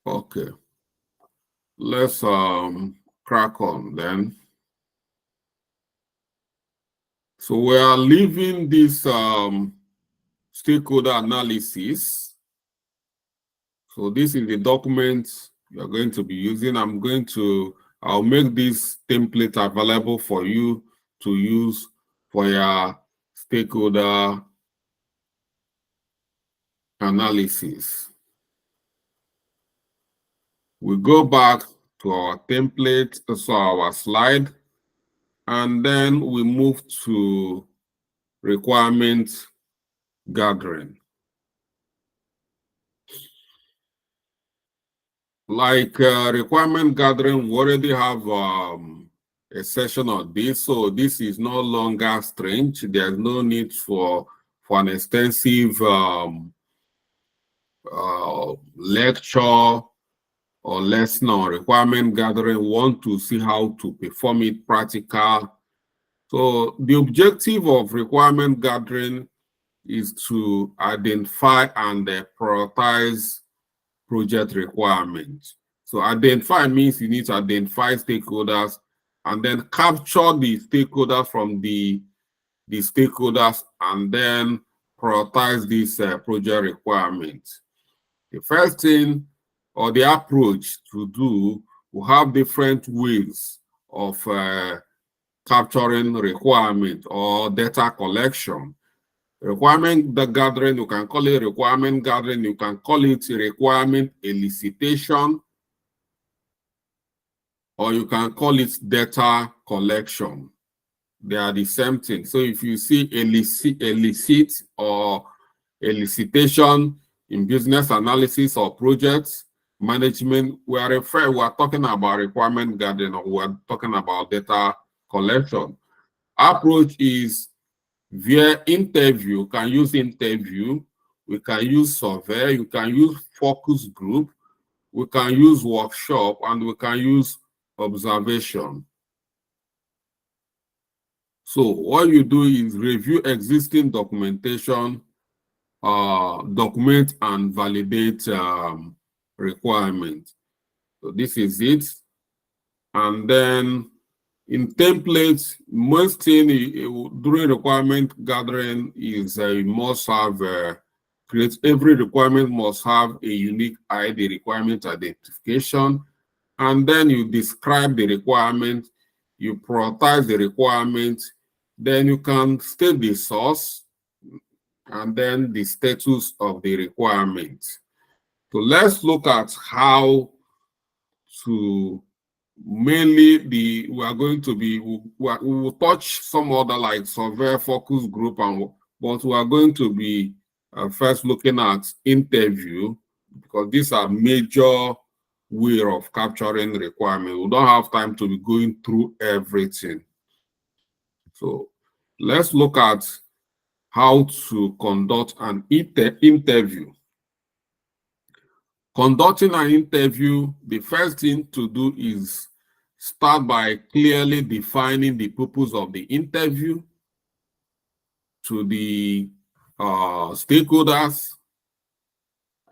Okay. Let's crack on then. So we are leaving this stakeholder analysis. So this is the document you're going to be using. I'll make this template available for you to use for your stakeholder analysis. We go back to our template, so our slide, and then we move to requirement gathering. Like requirement gathering, we already have a session on this, so this is no longer strange. There's no need for an extensive lecture or lesson on requirement gathering. We want to see how to perform it practical. So the objective of requirement gathering is to identify and prioritize project requirements. So identify means you need to identify stakeholders and then capture the stakeholders from the stakeholders and then prioritize these project requirements. The first thing or the approach to do, we have different ways of capturing requirement or data collection. Requirement gathering, you can call it requirement gathering, you can call it requirement elicitation, or you can call it data collection. They are the same thing. So if you see elicit or elicitation in business analysis or projects management, we are talking about requirement gathering, or we are talking about data collection. Approach is via interview. You can use interview, we can use survey, you can use focus group, we can use workshop, and we can use observation. So what you do is review existing documentation, document and validate requirements. So this is it. And then in templates, most thing during requirement gathering is you must have every requirement must have a unique ID, requirement identification, and then you describe the requirement, you prioritize the requirement, then you can state the source and then the status of the requirement. So let's look at how to mainly we are going to be we will touch some other like survey, focus group, but we are going to be first looking at interview, because these are major way of capturing requirement. We don't have time to be going through everything. So let's look at how to conduct an interview. Conducting an interview, the first thing to do is start by clearly defining the purpose of the interview to the stakeholders,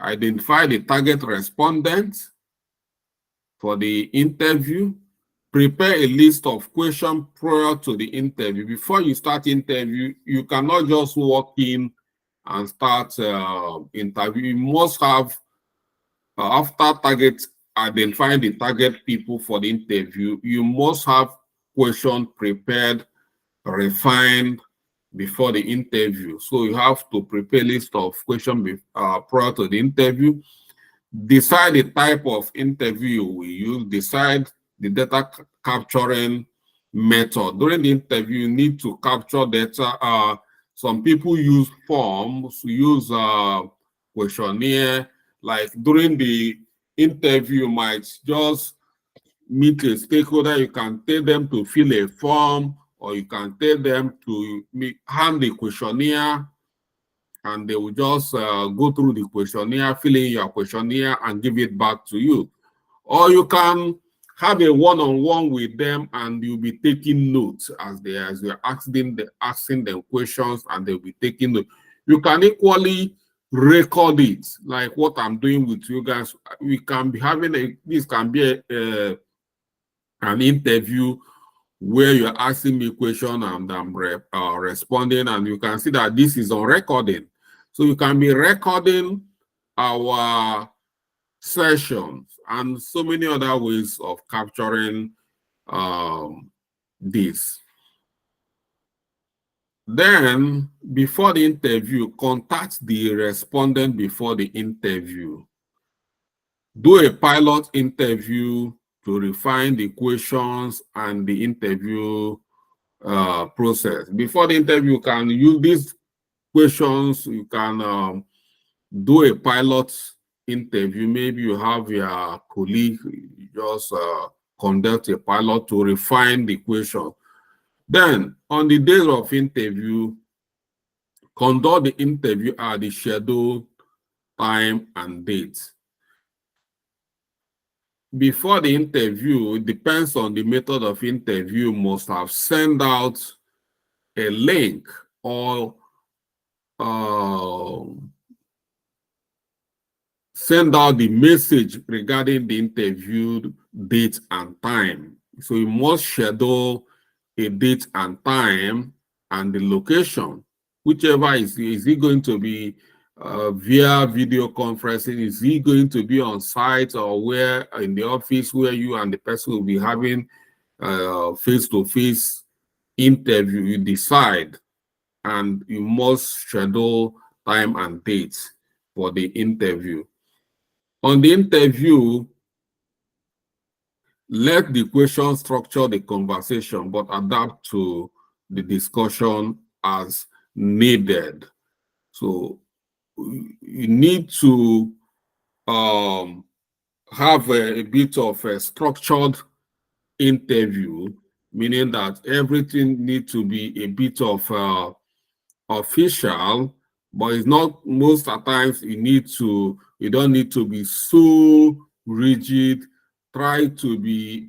identify the target respondents for the interview, prepare a list of questions prior to the interview. Before you start interview, you cannot just walk in and start interview. You must have, after identifying the target people for the interview, you must have questions prepared, refined before the interview. So you have to prepare a list of questions prior to the interview. Decide the type of interview you will use. Decide the data capturing method. During the interview, you need to capture data. Some people use forms, use questionnaire. Like during the interview, you might just meet a stakeholder. You can tell them to fill a form, or you can tell them to hand the questionnaire, and they will just go through the questionnaire, fill in your questionnaire, and give it back to you. Or you can have a one-on-one with them, and you'll be taking notes as you're asking them questions, and they'll be taking notes. You can equally record it, like what I'm doing with you guys. We can be having this can be an interview where you're asking me a question and I'm responding, and you can see that this is on recording. So you can be recording our sessions and so many other ways of capturing this. Then, before the interview, contact the respondent before the interview. Do a pilot interview to refine the questions and the interview process. Before the interview, you can use these questions. You can do a pilot interview. Maybe you have your colleague just conduct a pilot to refine the question. Then, on the day of interview, conduct the interview at the scheduled time and date. Before the interview, it depends on the method of interview, you must have sent out a link or send out the message regarding the interview date and time. So you must schedule a date and time and the location, whichever is it going to be via video conferencing? Is he going to be on site or where in the office where you and the person will be having face-to-face interview? You decide, and you must schedule time and date for the interview. On the interview, let the question structure the conversation, but adapt to the discussion as needed. So you need to have a bit of a structured interview, meaning that everything needs to be a bit of official, but it's not. Most of the times you don't need to be so rigid. Try to be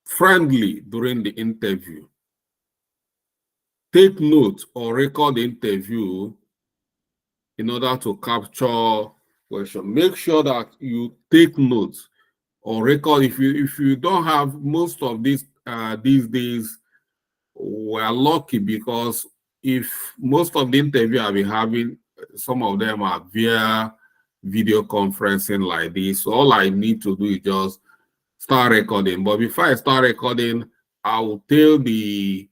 friendly during the interview. Take note or record the interview in order to capture question. Make sure that you take notes or record. If you don't have most of these days, we're lucky because if most of the interview I'll be having, some of them are via video conferencing like this. So all I need to do is just start recording. But before I start recording, I will tell the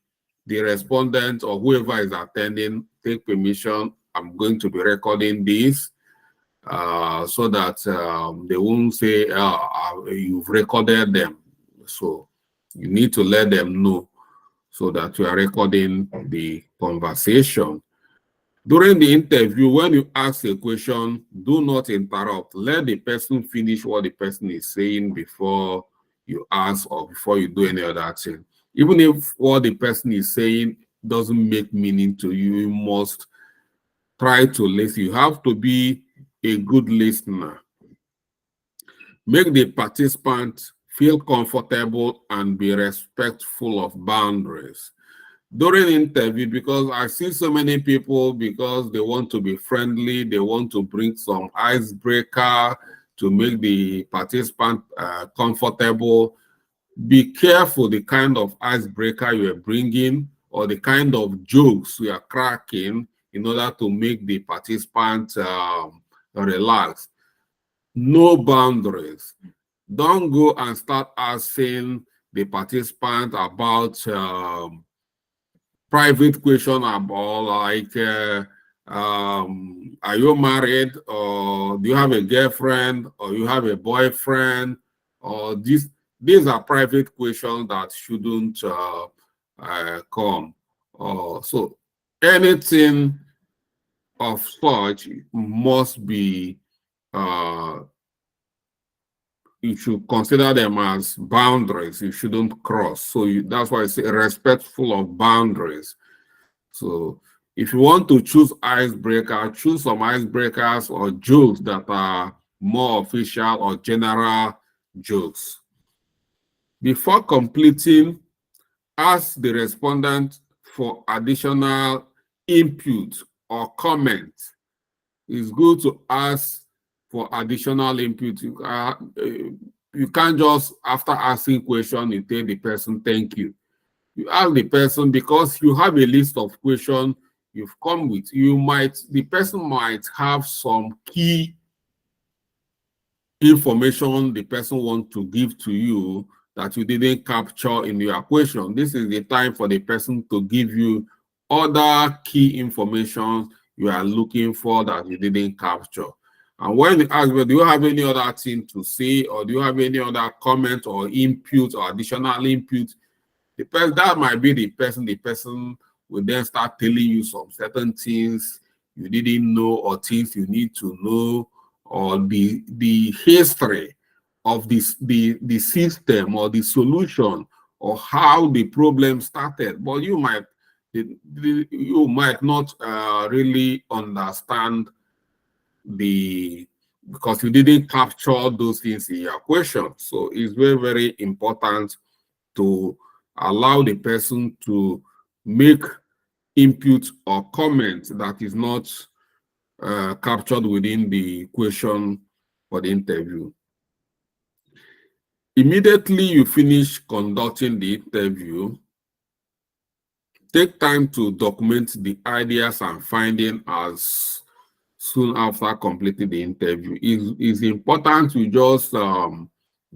respondent or whoever is attending, take permission. I'm going to be recording this so that they won't say you've recorded them. So you need to let them know so that you are recording the conversation. During the interview, when you ask a question, do not interrupt. Let the person finish what the person is saying before you ask or before you do any other thing. Even if what the person is saying doesn't make meaning to you, you must try to listen. You have to be a good listener. Make the participant feel comfortable and be respectful of boundaries. During interview, because I see so many people, because they want to be friendly, they want to bring some icebreaker to make the participant comfortable. Be careful the kind of icebreaker you are bringing or the kind of jokes you are cracking in order to make the participant relax. No boundaries. Don't go and start asking the participant about private question about like, are you married, or do you have a girlfriend, or you have a boyfriend, or these are private questions that shouldn't come. So anything of such must be you should consider them as boundaries. You shouldn't cross. So that's why I say respectful of boundaries. So if you want to choose icebreaker, choose some icebreakers or jokes that are more official or general jokes. Before completing, ask the respondent for additional input or comment. It's good to ask for additional input. You can't just, after asking question, you tell the person thank you. You ask the person because you have a list of questions you've come with. The person might have some key information the person wants to give to you that you didn't capture in your question. This is the time for the person to give you other key information you are looking for that you didn't capture. And when they ask, well, do you have any other thing to say, or do you have any other comment or input or additional input? The person that might be the person will then start telling you some certain things you didn't know, or things you need to know, or the history of the system or the solution, or how the problem started. But you might not really understand because you didn't capture those things in your question. So it's very, very important to allow the person to make input or comment that is not captured within the question for the interview. Immediately you finish conducting the interview, take time to document the ideas and findings as soon after completing the interview. It's important to just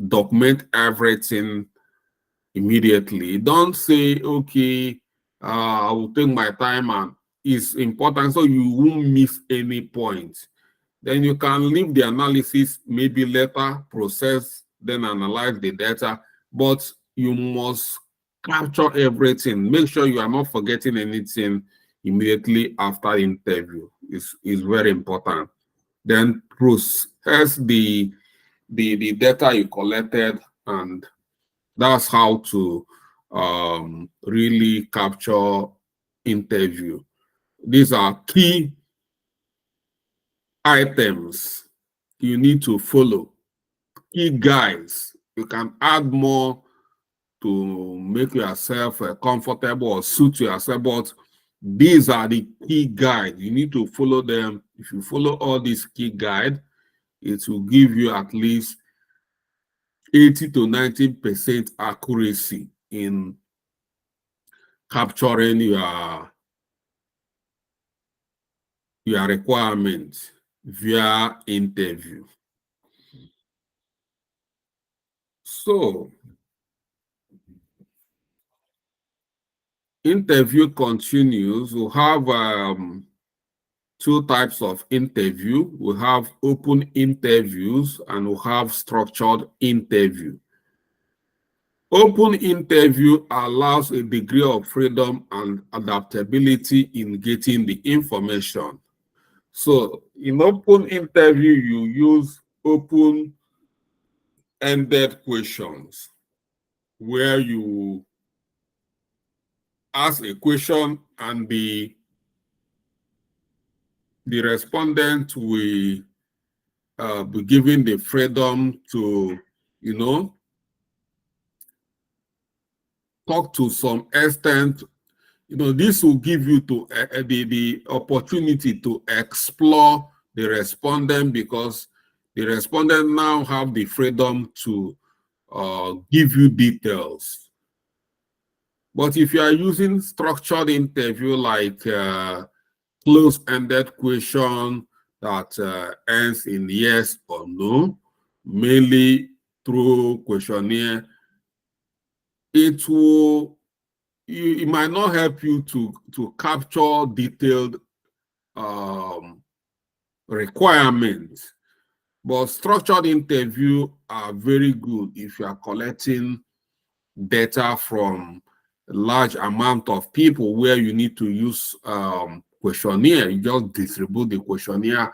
document everything immediately. Don't say, okay, I will take my time, and it's important so you won't miss any point. Then you can leave the analysis maybe later, process, then analyze the data, but you must capture everything. Make sure you are not forgetting anything immediately after the interview. Is very important. Then process the data you collected, and that's how to really capture interview. These are key items you need to follow, key guides. You can add more to make yourself comfortable or suit yourself, but these are the key guides. You need to follow them. If you follow all these key guides, it will give you at least 80 to 90% accuracy in capturing your requirements via interview. So, interview continues. We have two types of interview. We have open interviews and we have structured interview. Open interview allows a degree of freedom and adaptability in getting the information. So in open interview, you use open-ended questions where you ask a question and the respondent will be given the freedom to, talk to some extent. This will give you the opportunity to explore the respondent, because the respondent now have the freedom to give you details. But if you are using structured interview like close-ended question that ends in yes or no, mainly through questionnaire, it might not help you to capture detailed requirements. But structured interview are very good if you are collecting data from a large amount of people where you need to use questionnaire. You just distribute the questionnaire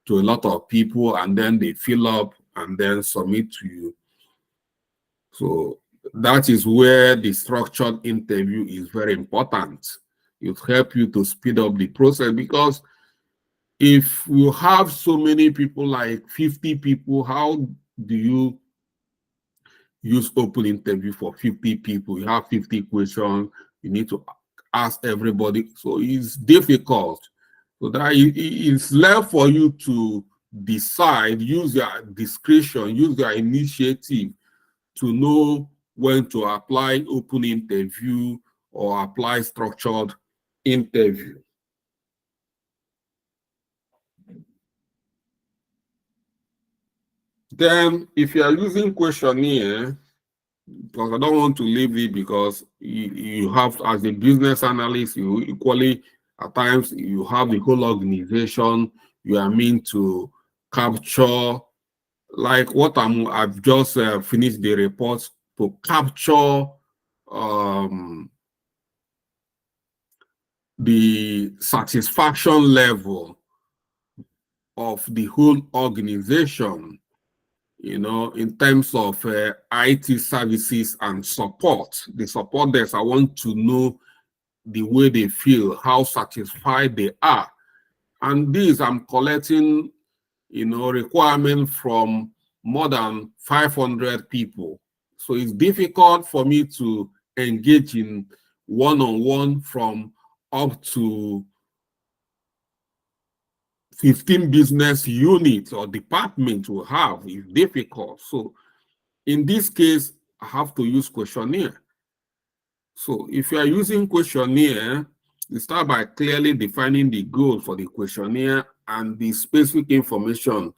to a lot of people, and then they fill up and then submit to you. So that is where the structured interview is very important. It helps you to speed up the process, because if you have so many people, like 50 people, how do you use open interview for 50 people? You have 50 questions, you need to ask everybody. So it's difficult. So that it's left for you to decide, use your discretion, use your initiative to know when to apply open interview or apply structured interview. Then if you are using questionnaire, because I don't want to leave it, because you have, as a business analyst, you equally, at times, you have the whole organization you are meant to capture, like what I've just finished the report, to capture the satisfaction level of the whole organization, in terms of IT services and support. The support desk, I want to know the way they feel, how satisfied they are. And this, I'm collecting, requirement from more than 500 people. So it's difficult for me to engage in one-on-one from up to 15 business units or departments will have. It's difficult. So in this case, I have to use questionnaire. So if you are using questionnaire, you start by clearly defining the goal for the questionnaire and the specific information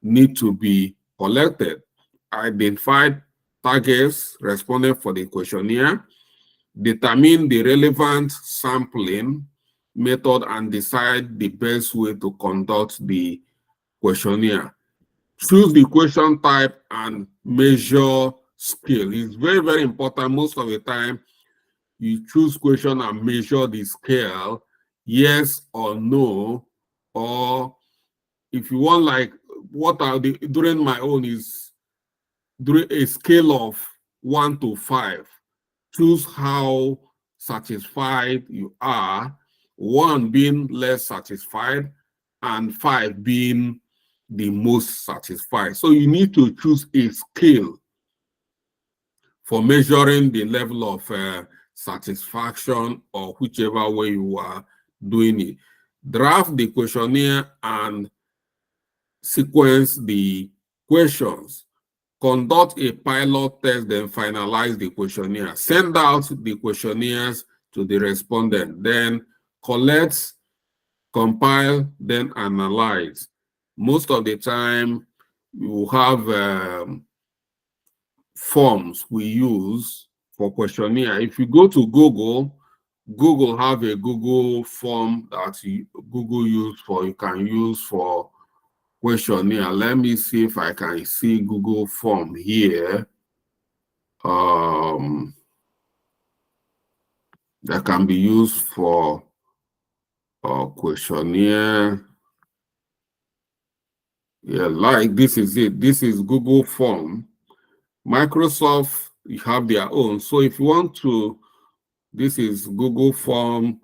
need to be collected. Identify targets responded for the questionnaire, determine the relevant sampling method, and decide the best way to conduct the questionnaire. Choose the question type and measure scale. It's very, very important. Most of the time, you choose question and measure the scale, yes or no, or if you want, like what are the, during my own is during a scale of 1 to 5. Choose how satisfied you are, 1 being less satisfied and 5 being the most satisfied. So you need to choose a scale for measuring the level of satisfaction, or whichever way you are doing it. Draft the questionnaire and sequence the questions. Conduct a pilot test, then finalize the questionnaire. Send out the questionnaires to the respondent, then collect, compile, then analyze. Most of the time, you have forms we use for questionnaire. If you go to Google, Google have a Google form that Google you can use for questionnaire. Let me see if I can see Google form here. That can be used for questionnaire. Yeah, like this is it. This is Google form. Microsoft, you have their own. So if you want to, this is Google form.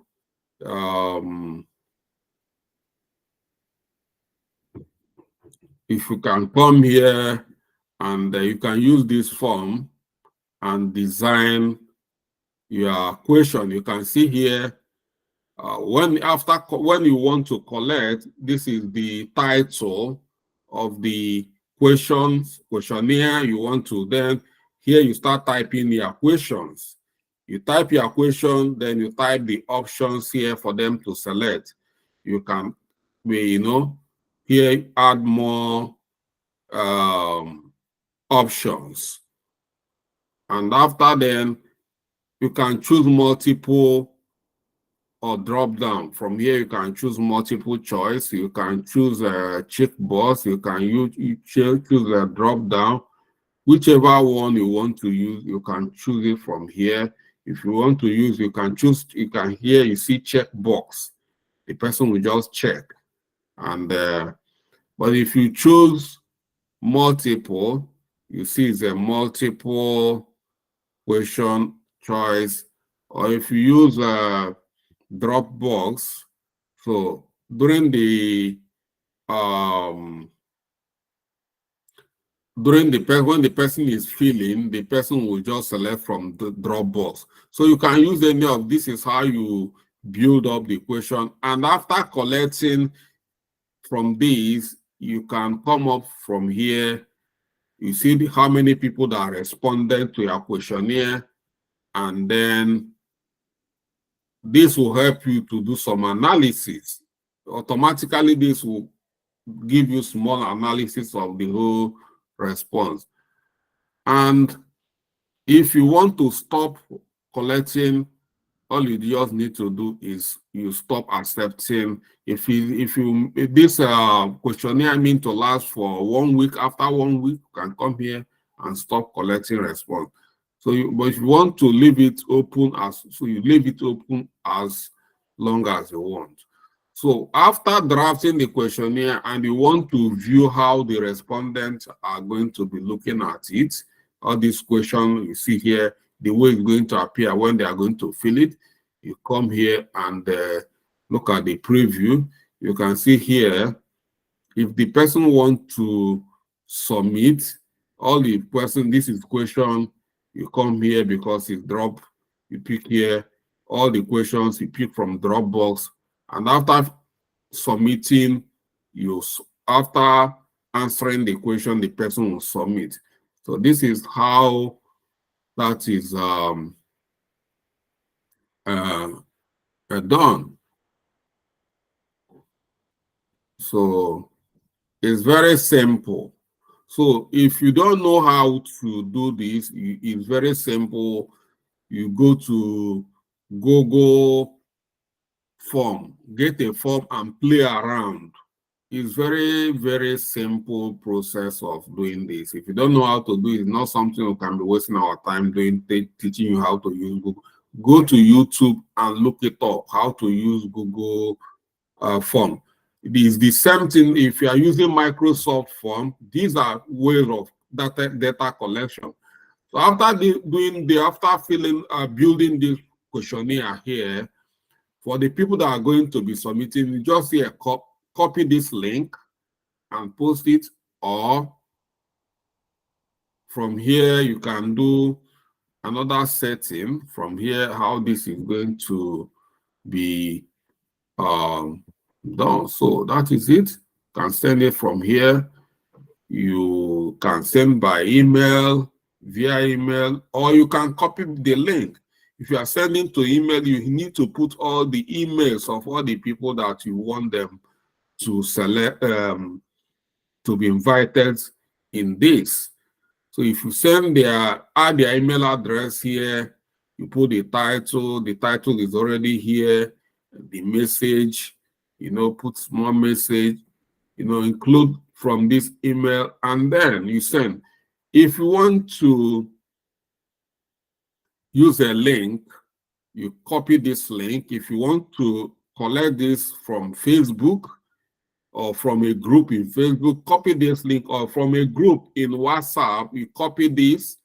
If you can come here and you can use this form and design your question. You can see here when you want to collect, this is the title of the questionnaire you want to. Then here you start typing your questions. You type your question, then you type the options here for them to select. You can, here add more options. And after then, you can choose multiple or drop down. From here, you can choose multiple choice. You can choose a checkbox. You can choose a drop down. Whichever one you want to use, you can choose it from here. If you want to use, you can choose. You can here you see checkbox. The person will just check. And but if you choose multiple, you see it's a multiple question choice. Or if you use a Dropbox, so during the when the person is filling, the person will just select from the Dropbox. So you can use any of this. Is how you build up the question. And after collecting from these, you can come up from here. You see how many people that responded to your questionnaire, and then this will help you to do some analysis. Automatically, this will give you small analysis of the whole response. And if you want to stop collecting all you just need to do is you stop accepting. If this questionnaire mean to last for 1 week, after 1 week, you can come here and stop collecting response. So, but if you want to leave it open, you leave it open as long as you want. So after drafting the questionnaire and you want to view how the respondents are going to be looking at it, all these questions you see here, the way it's going to appear when they are going to fill it, you come here and look at the preview. You can see here, if the person wants to submit, all the person, this is question, you come here because it's drop, you pick here, all the questions you pick from Dropbox, and after submitting, after answering the question, the person will submit. So this is how that is done. So it's very simple. So if you don't know how to do this, it's very simple. You go to Google Form, get a form and play around. It's very, very simple process of doing this. If you don't know how to do it, it's not something we can be wasting our time doing, teaching you how to use Google. Go to YouTube and look it up, how to use Google Form. It is the same thing if you are using Microsoft Form. These are ways of data collection. So after building this questionnaire here, for the people that are going to be submitting, you just here copy this link and post it, or from here you can do another setting from here, how this is going to be done. So that is it. You can send it from here. You can send by email, via email, or you can copy the link. If you are sending to email, you need to put all the emails of all the people that you want them to select, to be invited in this. So if you add their email address here, you put the title is already here, the message, put small message, include from this email, and then you send. If you want to use a link, you copy this link. If you want to collect this from Facebook or from a group in Facebook, copy this link, or from a group in WhatsApp, you copy this,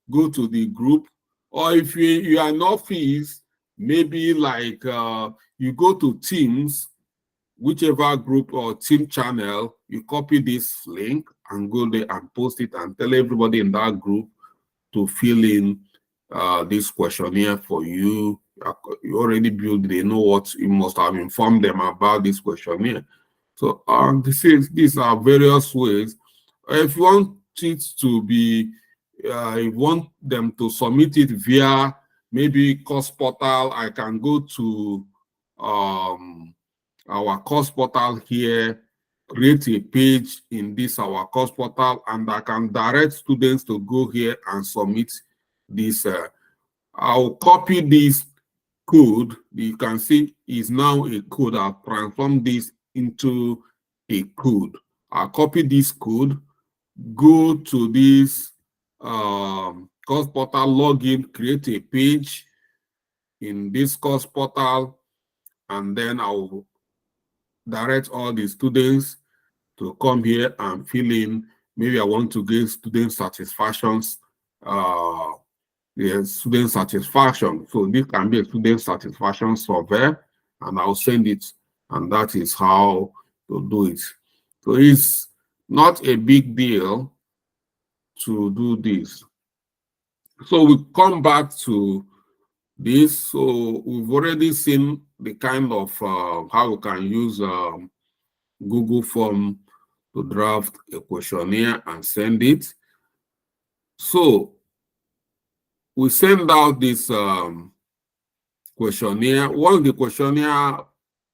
go to the group. Or if you are in office, maybe like you go to Teams, whichever group or team channel, you copy this link and go there and post it and tell everybody in that group to fill in this questionnaire for you. You already built, they know what you must have informed them about this questionnaire. So these are various ways. If you want it to be, you want them to submit it via maybe course portal, I can go to our course portal here, create a page in this our course portal, and I can direct students to go here and submit this. I'll copy this code. You can see is now a code. I'll transform this into a code. I'll copy this code, go to this course portal, login, create a page in this course portal, and then I'll direct all the students to come here and fill in. Maybe I want to get student satisfactions, student satisfaction. So this can be a student satisfaction survey, and I'll send it, and that is how to do it. So it's not a big deal to do this. So we come back to this. So we've already seen the kind of how we can use Google Form to draft a questionnaire and send it. So we send out this questionnaire. Once the questionnaire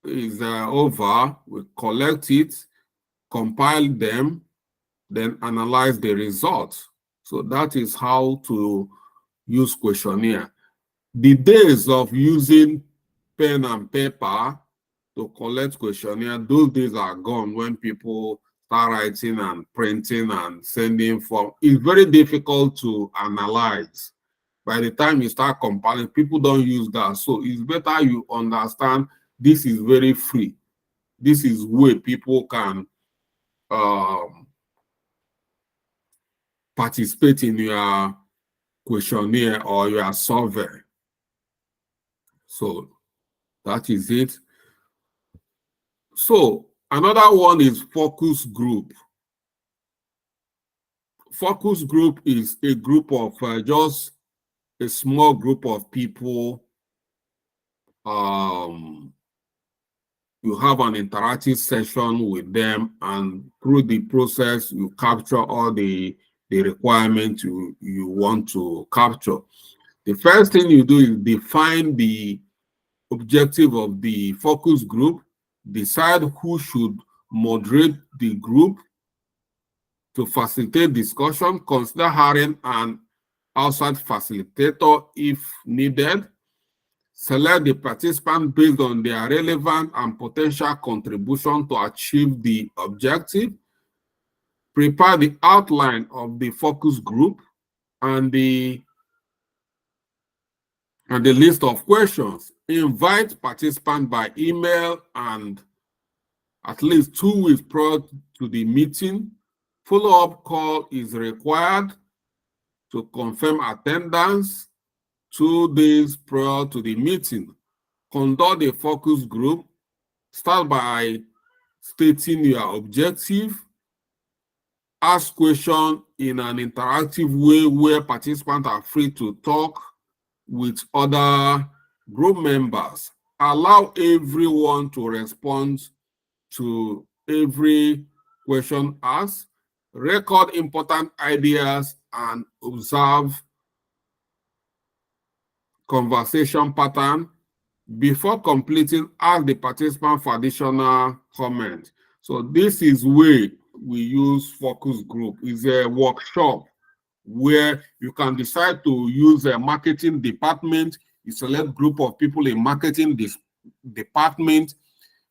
is over, we collect it, compile them, then analyze the results. So that is how to use questionnaire. The days of using pen and paper to collect questionnaire, those days are gone when people start writing and printing and sending form. It's very difficult to analyze. By the time you start compiling, people don't use that. So it's better you understand this is very free. This is where people can participate in your questionnaire or your survey. So that is it. So another one is focus group. Focus group is a group of just a small group of people. You have an interactive session with them, and through the process, you capture all the requirements you want to capture. The first thing you do is define the objective of the focus group, decide who should moderate the group to facilitate discussion, consider hiring an outside facilitator if needed, select the participant based on their relevant and potential contribution to achieve the objective, prepare the outline of the focus group and the list of questions, invite participants by email and at least 2 weeks prior to the meeting. Follow-up call is required to confirm attendance 2 days prior to the meeting. Conduct a focus group. Start by stating your objective. Ask questions in an interactive way where participants are free to talk with other group members. Allow everyone to respond to every question asked. Record important ideas and observe conversation pattern. Before completing, ask the participant for additional comment. So this is where we use focus group. It's a workshop where you can decide to use a marketing department. You select group of people in marketing this department.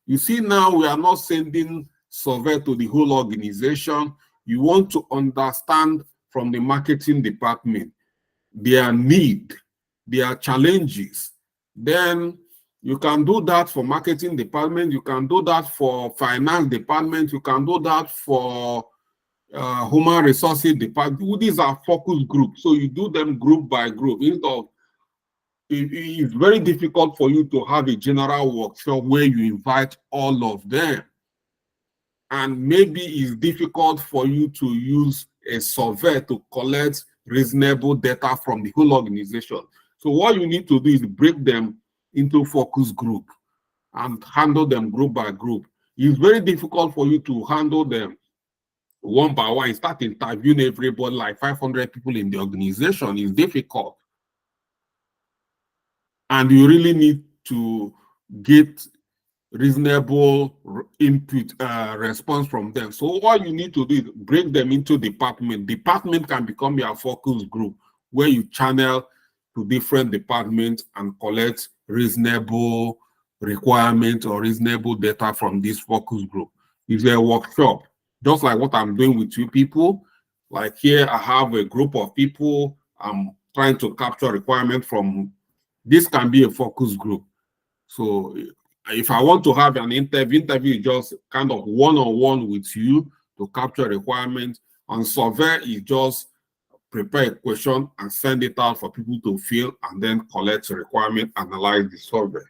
You see, now we are not sending survey to the whole organization. You want to understand from the marketing department their need, their challenges. Then you can do that for marketing department. You can do that for finance department. You can do that for human resources department. These are focus groups. So you do them group by group. It's very difficult for you to have a general workshop where you invite all of them. And maybe it's difficult for you to use a survey to collect reasonable data from the whole organization. So what you need to do is break them into focus group and handle them group by group. It's very difficult for you to handle them one by one. Start interviewing everybody, like 500 people in the organization. Is difficult. And you really need to get reasonable input response from them. So what you need to do is break them into department. Department can become your focus group where you channel to different departments and collect reasonable requirements or reasonable data from this focus group. It's a workshop, just like what I'm doing with you people. Like here, I have a group of people. I'm trying to capture requirements from. This can be a focus group. So if I want to have an interview is just kind of one-on-one with you to capture requirements. And survey is just prepare a question and send it out for people to fill and then collect the requirement, analyze the survey.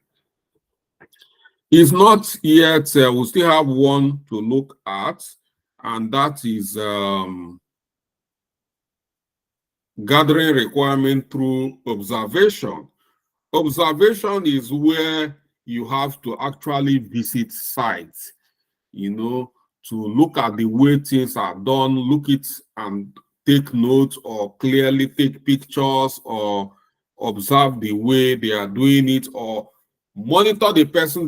It's not yet, we still have one to look at, and that is gathering requirement through observation. Observation is where you have to actually visit sites, to look at the way things are done, look it and take notes or clearly take pictures or observe the way they are doing it or monitor the person,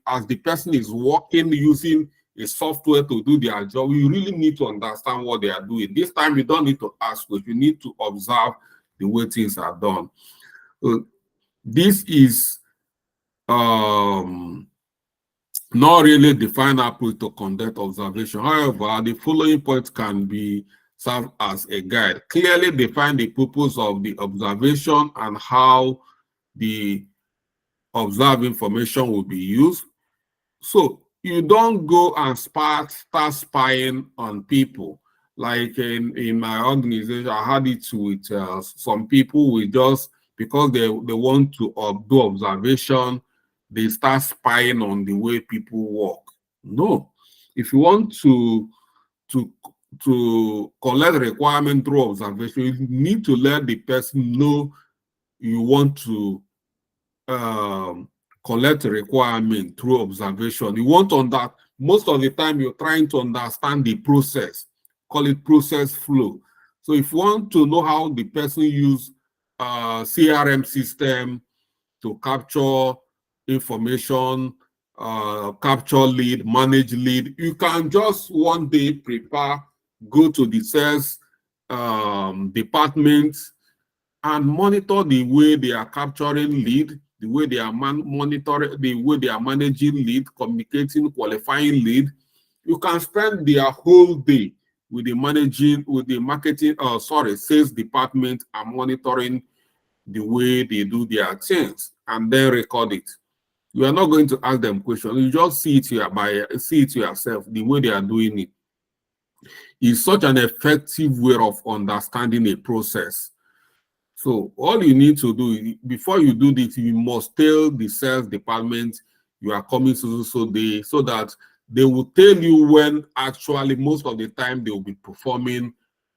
as the person is working using a software to do their job. You really need to understand what they are doing. This time you don't need to ask, but you need to observe the way things are done. So this is not really defined approach to conduct observation. However, the following points can be served as a guide. Clearly define the purpose of the observation and how the observed information will be used. So you don't go and start spying on people. Like in my organization, I had it with some people with just because they want to do observation, they start spying on the way people work. No. If you want to to collect requirement through observation, you need to let the person know you want to um, collect requirement through observation. You want on that most of the time you're trying to understand the process, call it process flow. So if you want to know how the person use CRM system to capture information, capture lead, manage lead, you can just one day prepare, go to the sales department and monitor the way they are capturing lead, the way they are monitoring, the way they are managing lead, communicating, qualifying lead. You can spend their whole day with the marketing, sales department and monitoring the way they do their things and then record it. You are not going to ask them questions. You just see it yourself, the way they are doing it. It's such an effective way of understanding a process. So all you need to do before you do this, you must tell the sales department you are coming so day, so that they will tell you when actually most of the time they will be performing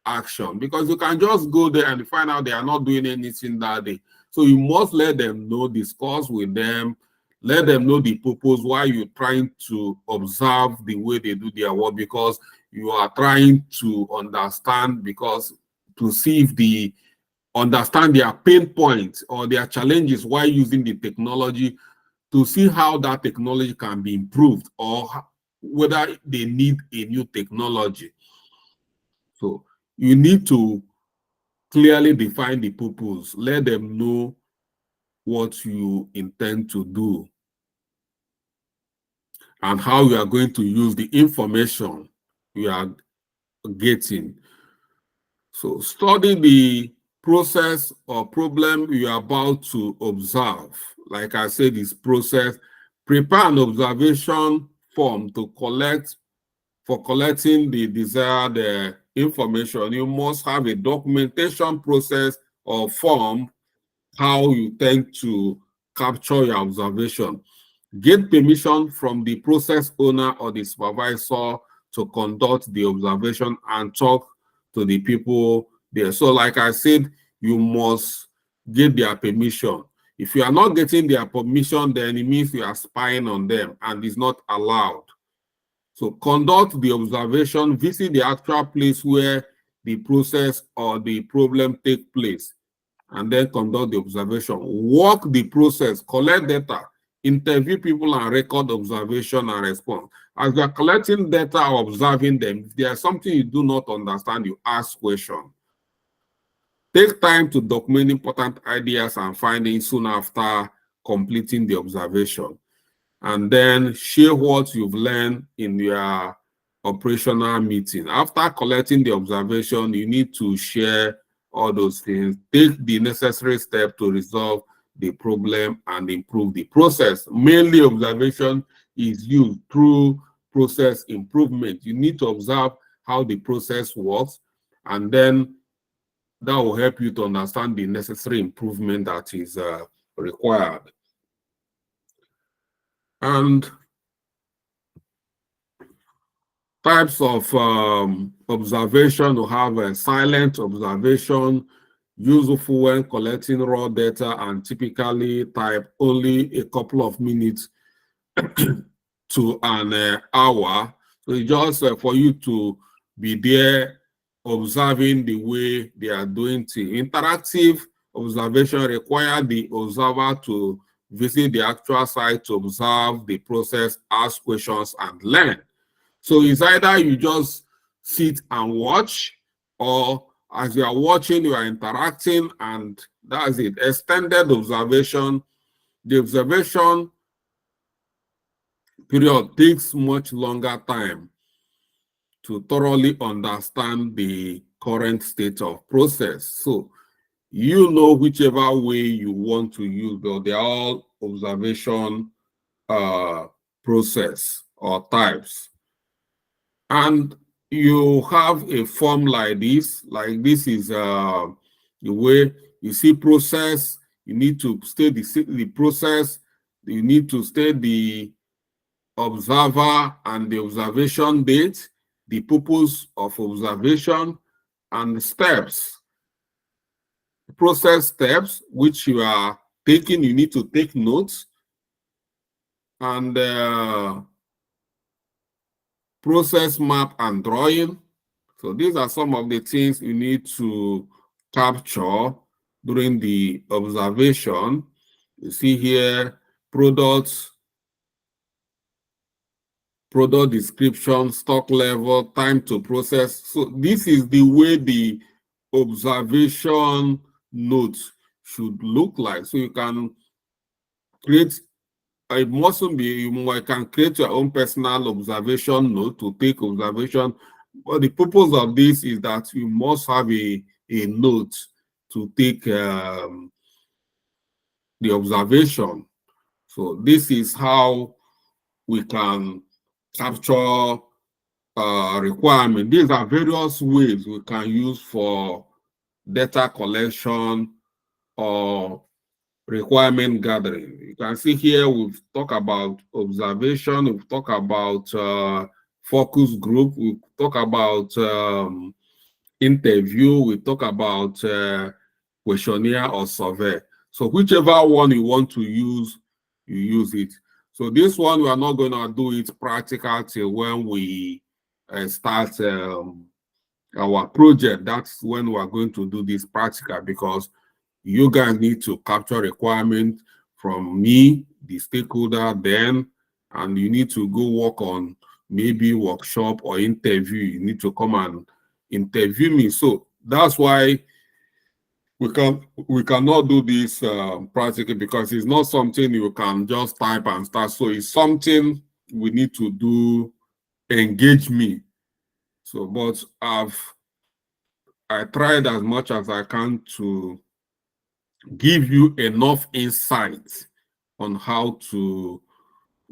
action, because you can just go there and find out they are not doing anything that day. So you must let them know, discuss with them, let them know the purpose why you're trying to observe the way they do their work, because you are trying to understand, because to see if the understand their pain points or their challenges while using the technology, to see how that technology can be improved or whether they need a new technology. So you need to clearly define the purpose, let them know what you intend to do and how you are going to use the information you are getting. So study the process or problem you are about to observe. Like I said, this process, prepare an observation form to collecting the desired information. You must have a documentation process or form how you tend to capture your observation. Get permission from the process owner or the supervisor to conduct the observation and talk to the people there. So like I said, you must get their permission. If you are not getting their permission, then it means you are spying on them and it's not allowed. So conduct the observation, visit the actual place where the process or the problem take place, and then conduct the observation. Walk the process, collect data, interview people and record observation and response. As you are collecting data or observing them, if there is something you do not understand, you ask questions. Take time to document important ideas and findings soon after completing the observation. And then share what you've learned in your operational meeting. After collecting the observation, you need to share all those things. Take the necessary step to resolve the problem and improve the process. Mainly observation is used through process improvement. You need to observe how the process works, and then that will help you to understand the necessary improvement that is required. And types of observation, to have a silent observation, useful when collecting raw data, and typically type only a couple of minutes to an hour. So it's just for you to be there observing the way they are doing things. Interactive observation require the observer to visit the actual site to observe the process, ask questions, and learn. So it's either you just sit and watch, or as you are watching, you are interacting and That's it. Extended observation. The observation period takes much longer time to thoroughly understand the current state of process. So you know whichever way you want to use, but they're all observation process or types. And you have a form like this is the way you see process. You need to state the process. You need to state the observer and the observation date, the purpose of observation, and the steps. Process steps which you are taking, you need to take notes, and process map and drawing. So these are some of the things you need to capture during the observation. You see here products, product description, stock level, time to process. So this is the way the observation notes should look like. So you can create, it mustn't be, you can create your own personal observation note to take observation. But the purpose of this is that you must have a note to take the observation. So this is how we can capture requirement. These are various ways we can use for data collection or requirement gathering. You can see here we've talked about observation, we've talked about focus group, we've talked about interview, we talk about questionnaire or survey. So whichever one you want to use, you use it. So this one, we are not going to do it practical till when we start our project. That's when we are going to do this practical, because you guys need to capture requirement from me, the stakeholder, then, and you need to go work on maybe workshop or interview. You need to come and interview me. So that's why we cannot do this practically, because it's not something you can just type and start. So it's something we need to do, engage me. So, but I tried as much as I can to give you enough insight on how to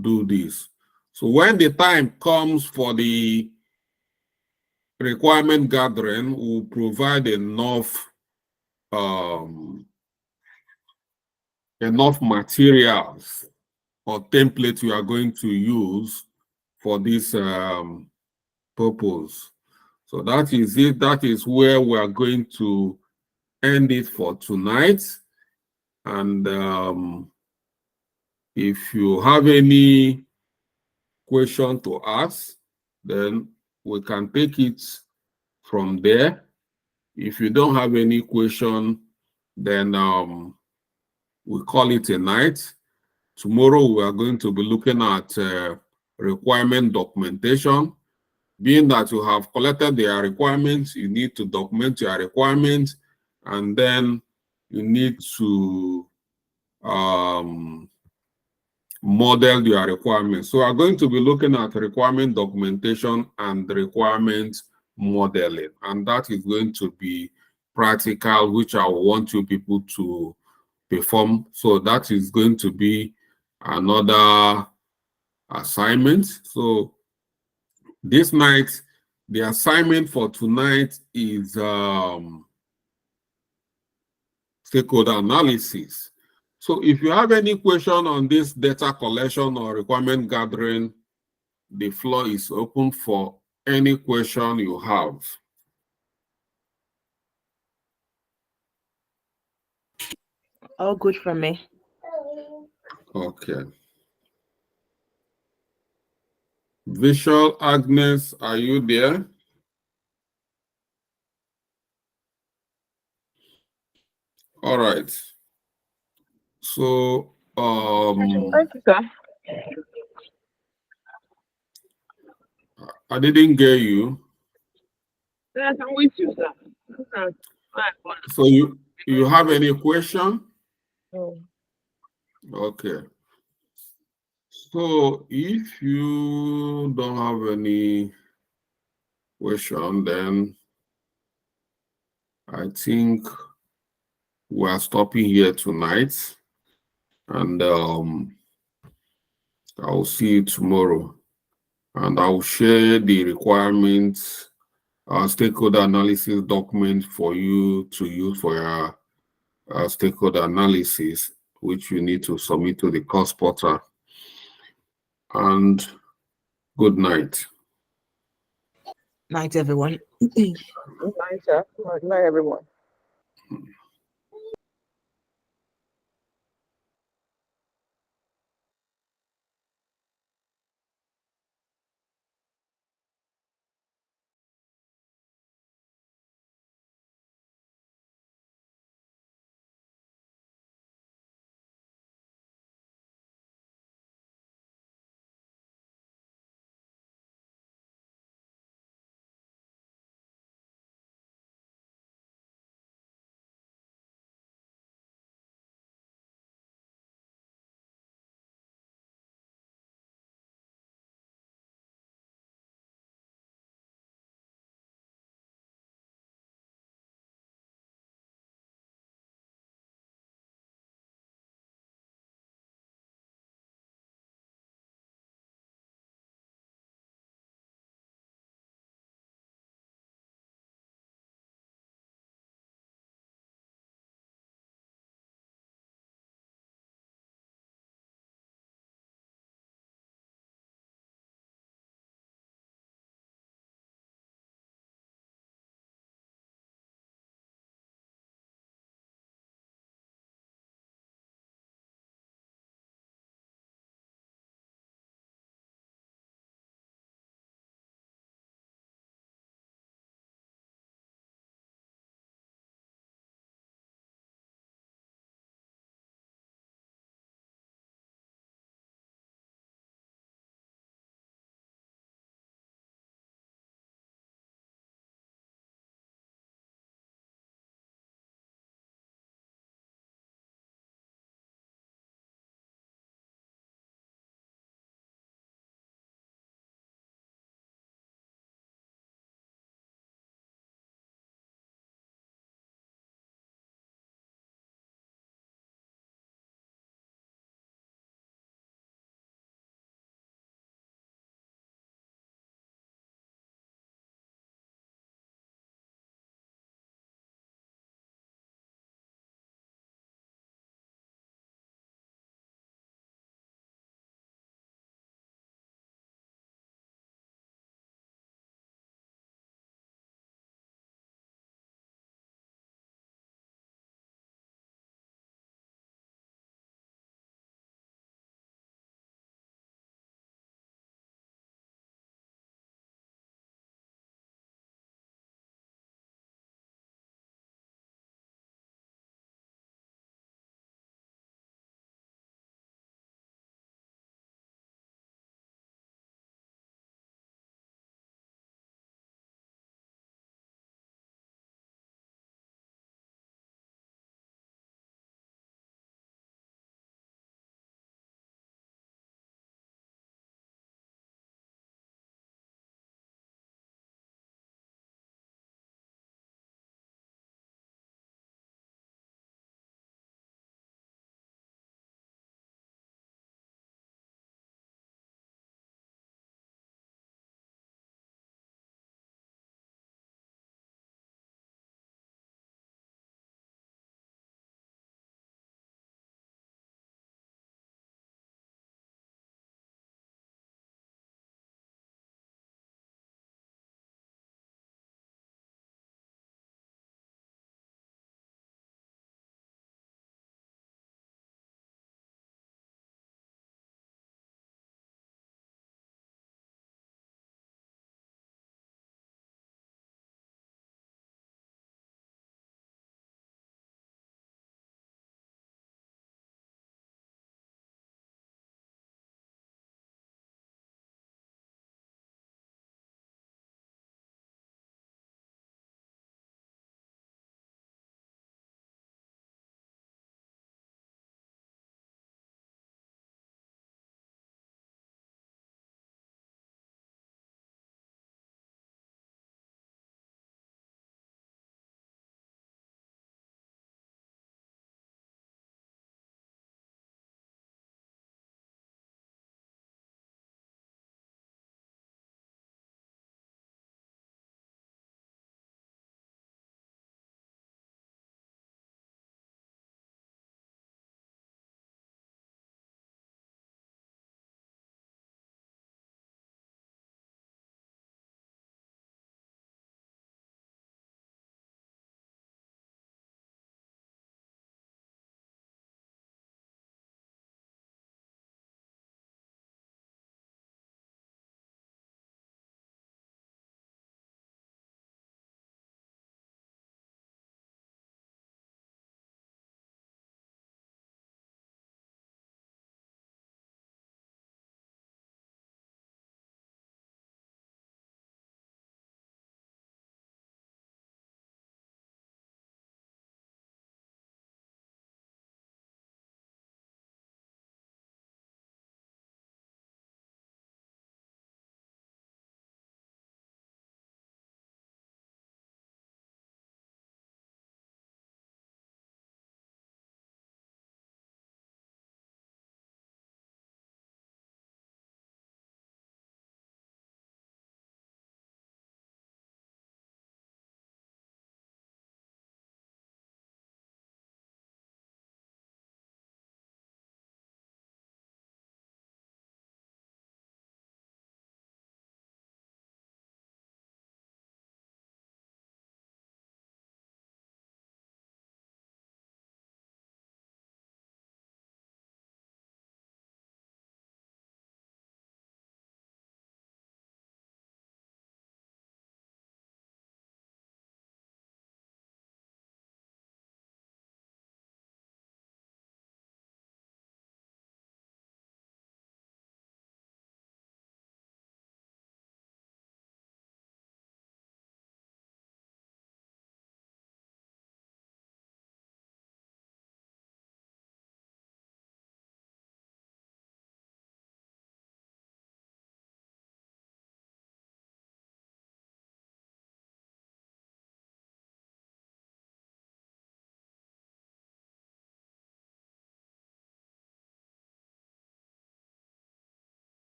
do this. So when the time comes for the requirement gathering, we'll provide enough materials or templates you are going to use for this purpose. So that is it. That is where we are going to end it for tonight. And if you have any question to ask, then we can take it from there. If you don't have any question, then we call it a night. Tomorrow we are going to be looking at requirement documentation. Being that you have collected their requirements, you need to document your requirements, and then you need to model your requirements. So we are going to be looking at requirement documentation and requirement modeling, and that is going to be practical, which I want you people to perform. So that is going to be another assignment. So this night, the assignment for tonight is stakeholder analysis. So if you have any question on this data collection or requirement gathering, the floor is open for any question you have. All good for me. Okay. Visual Agnes, are you there? All right. So Thank you, sir. I didn't get you. Yes, I'm with you, sir. Okay. So You have any question? No. Okay. So if you don't have any question, then I think we are stopping here tonight, and I'll see you tomorrow, and I'll share the requirements, stakeholder analysis document for you to use for your stakeholder analysis, which you need to submit to the cost portal. And good night. Night, everyone. Night, sir. Night, everyone.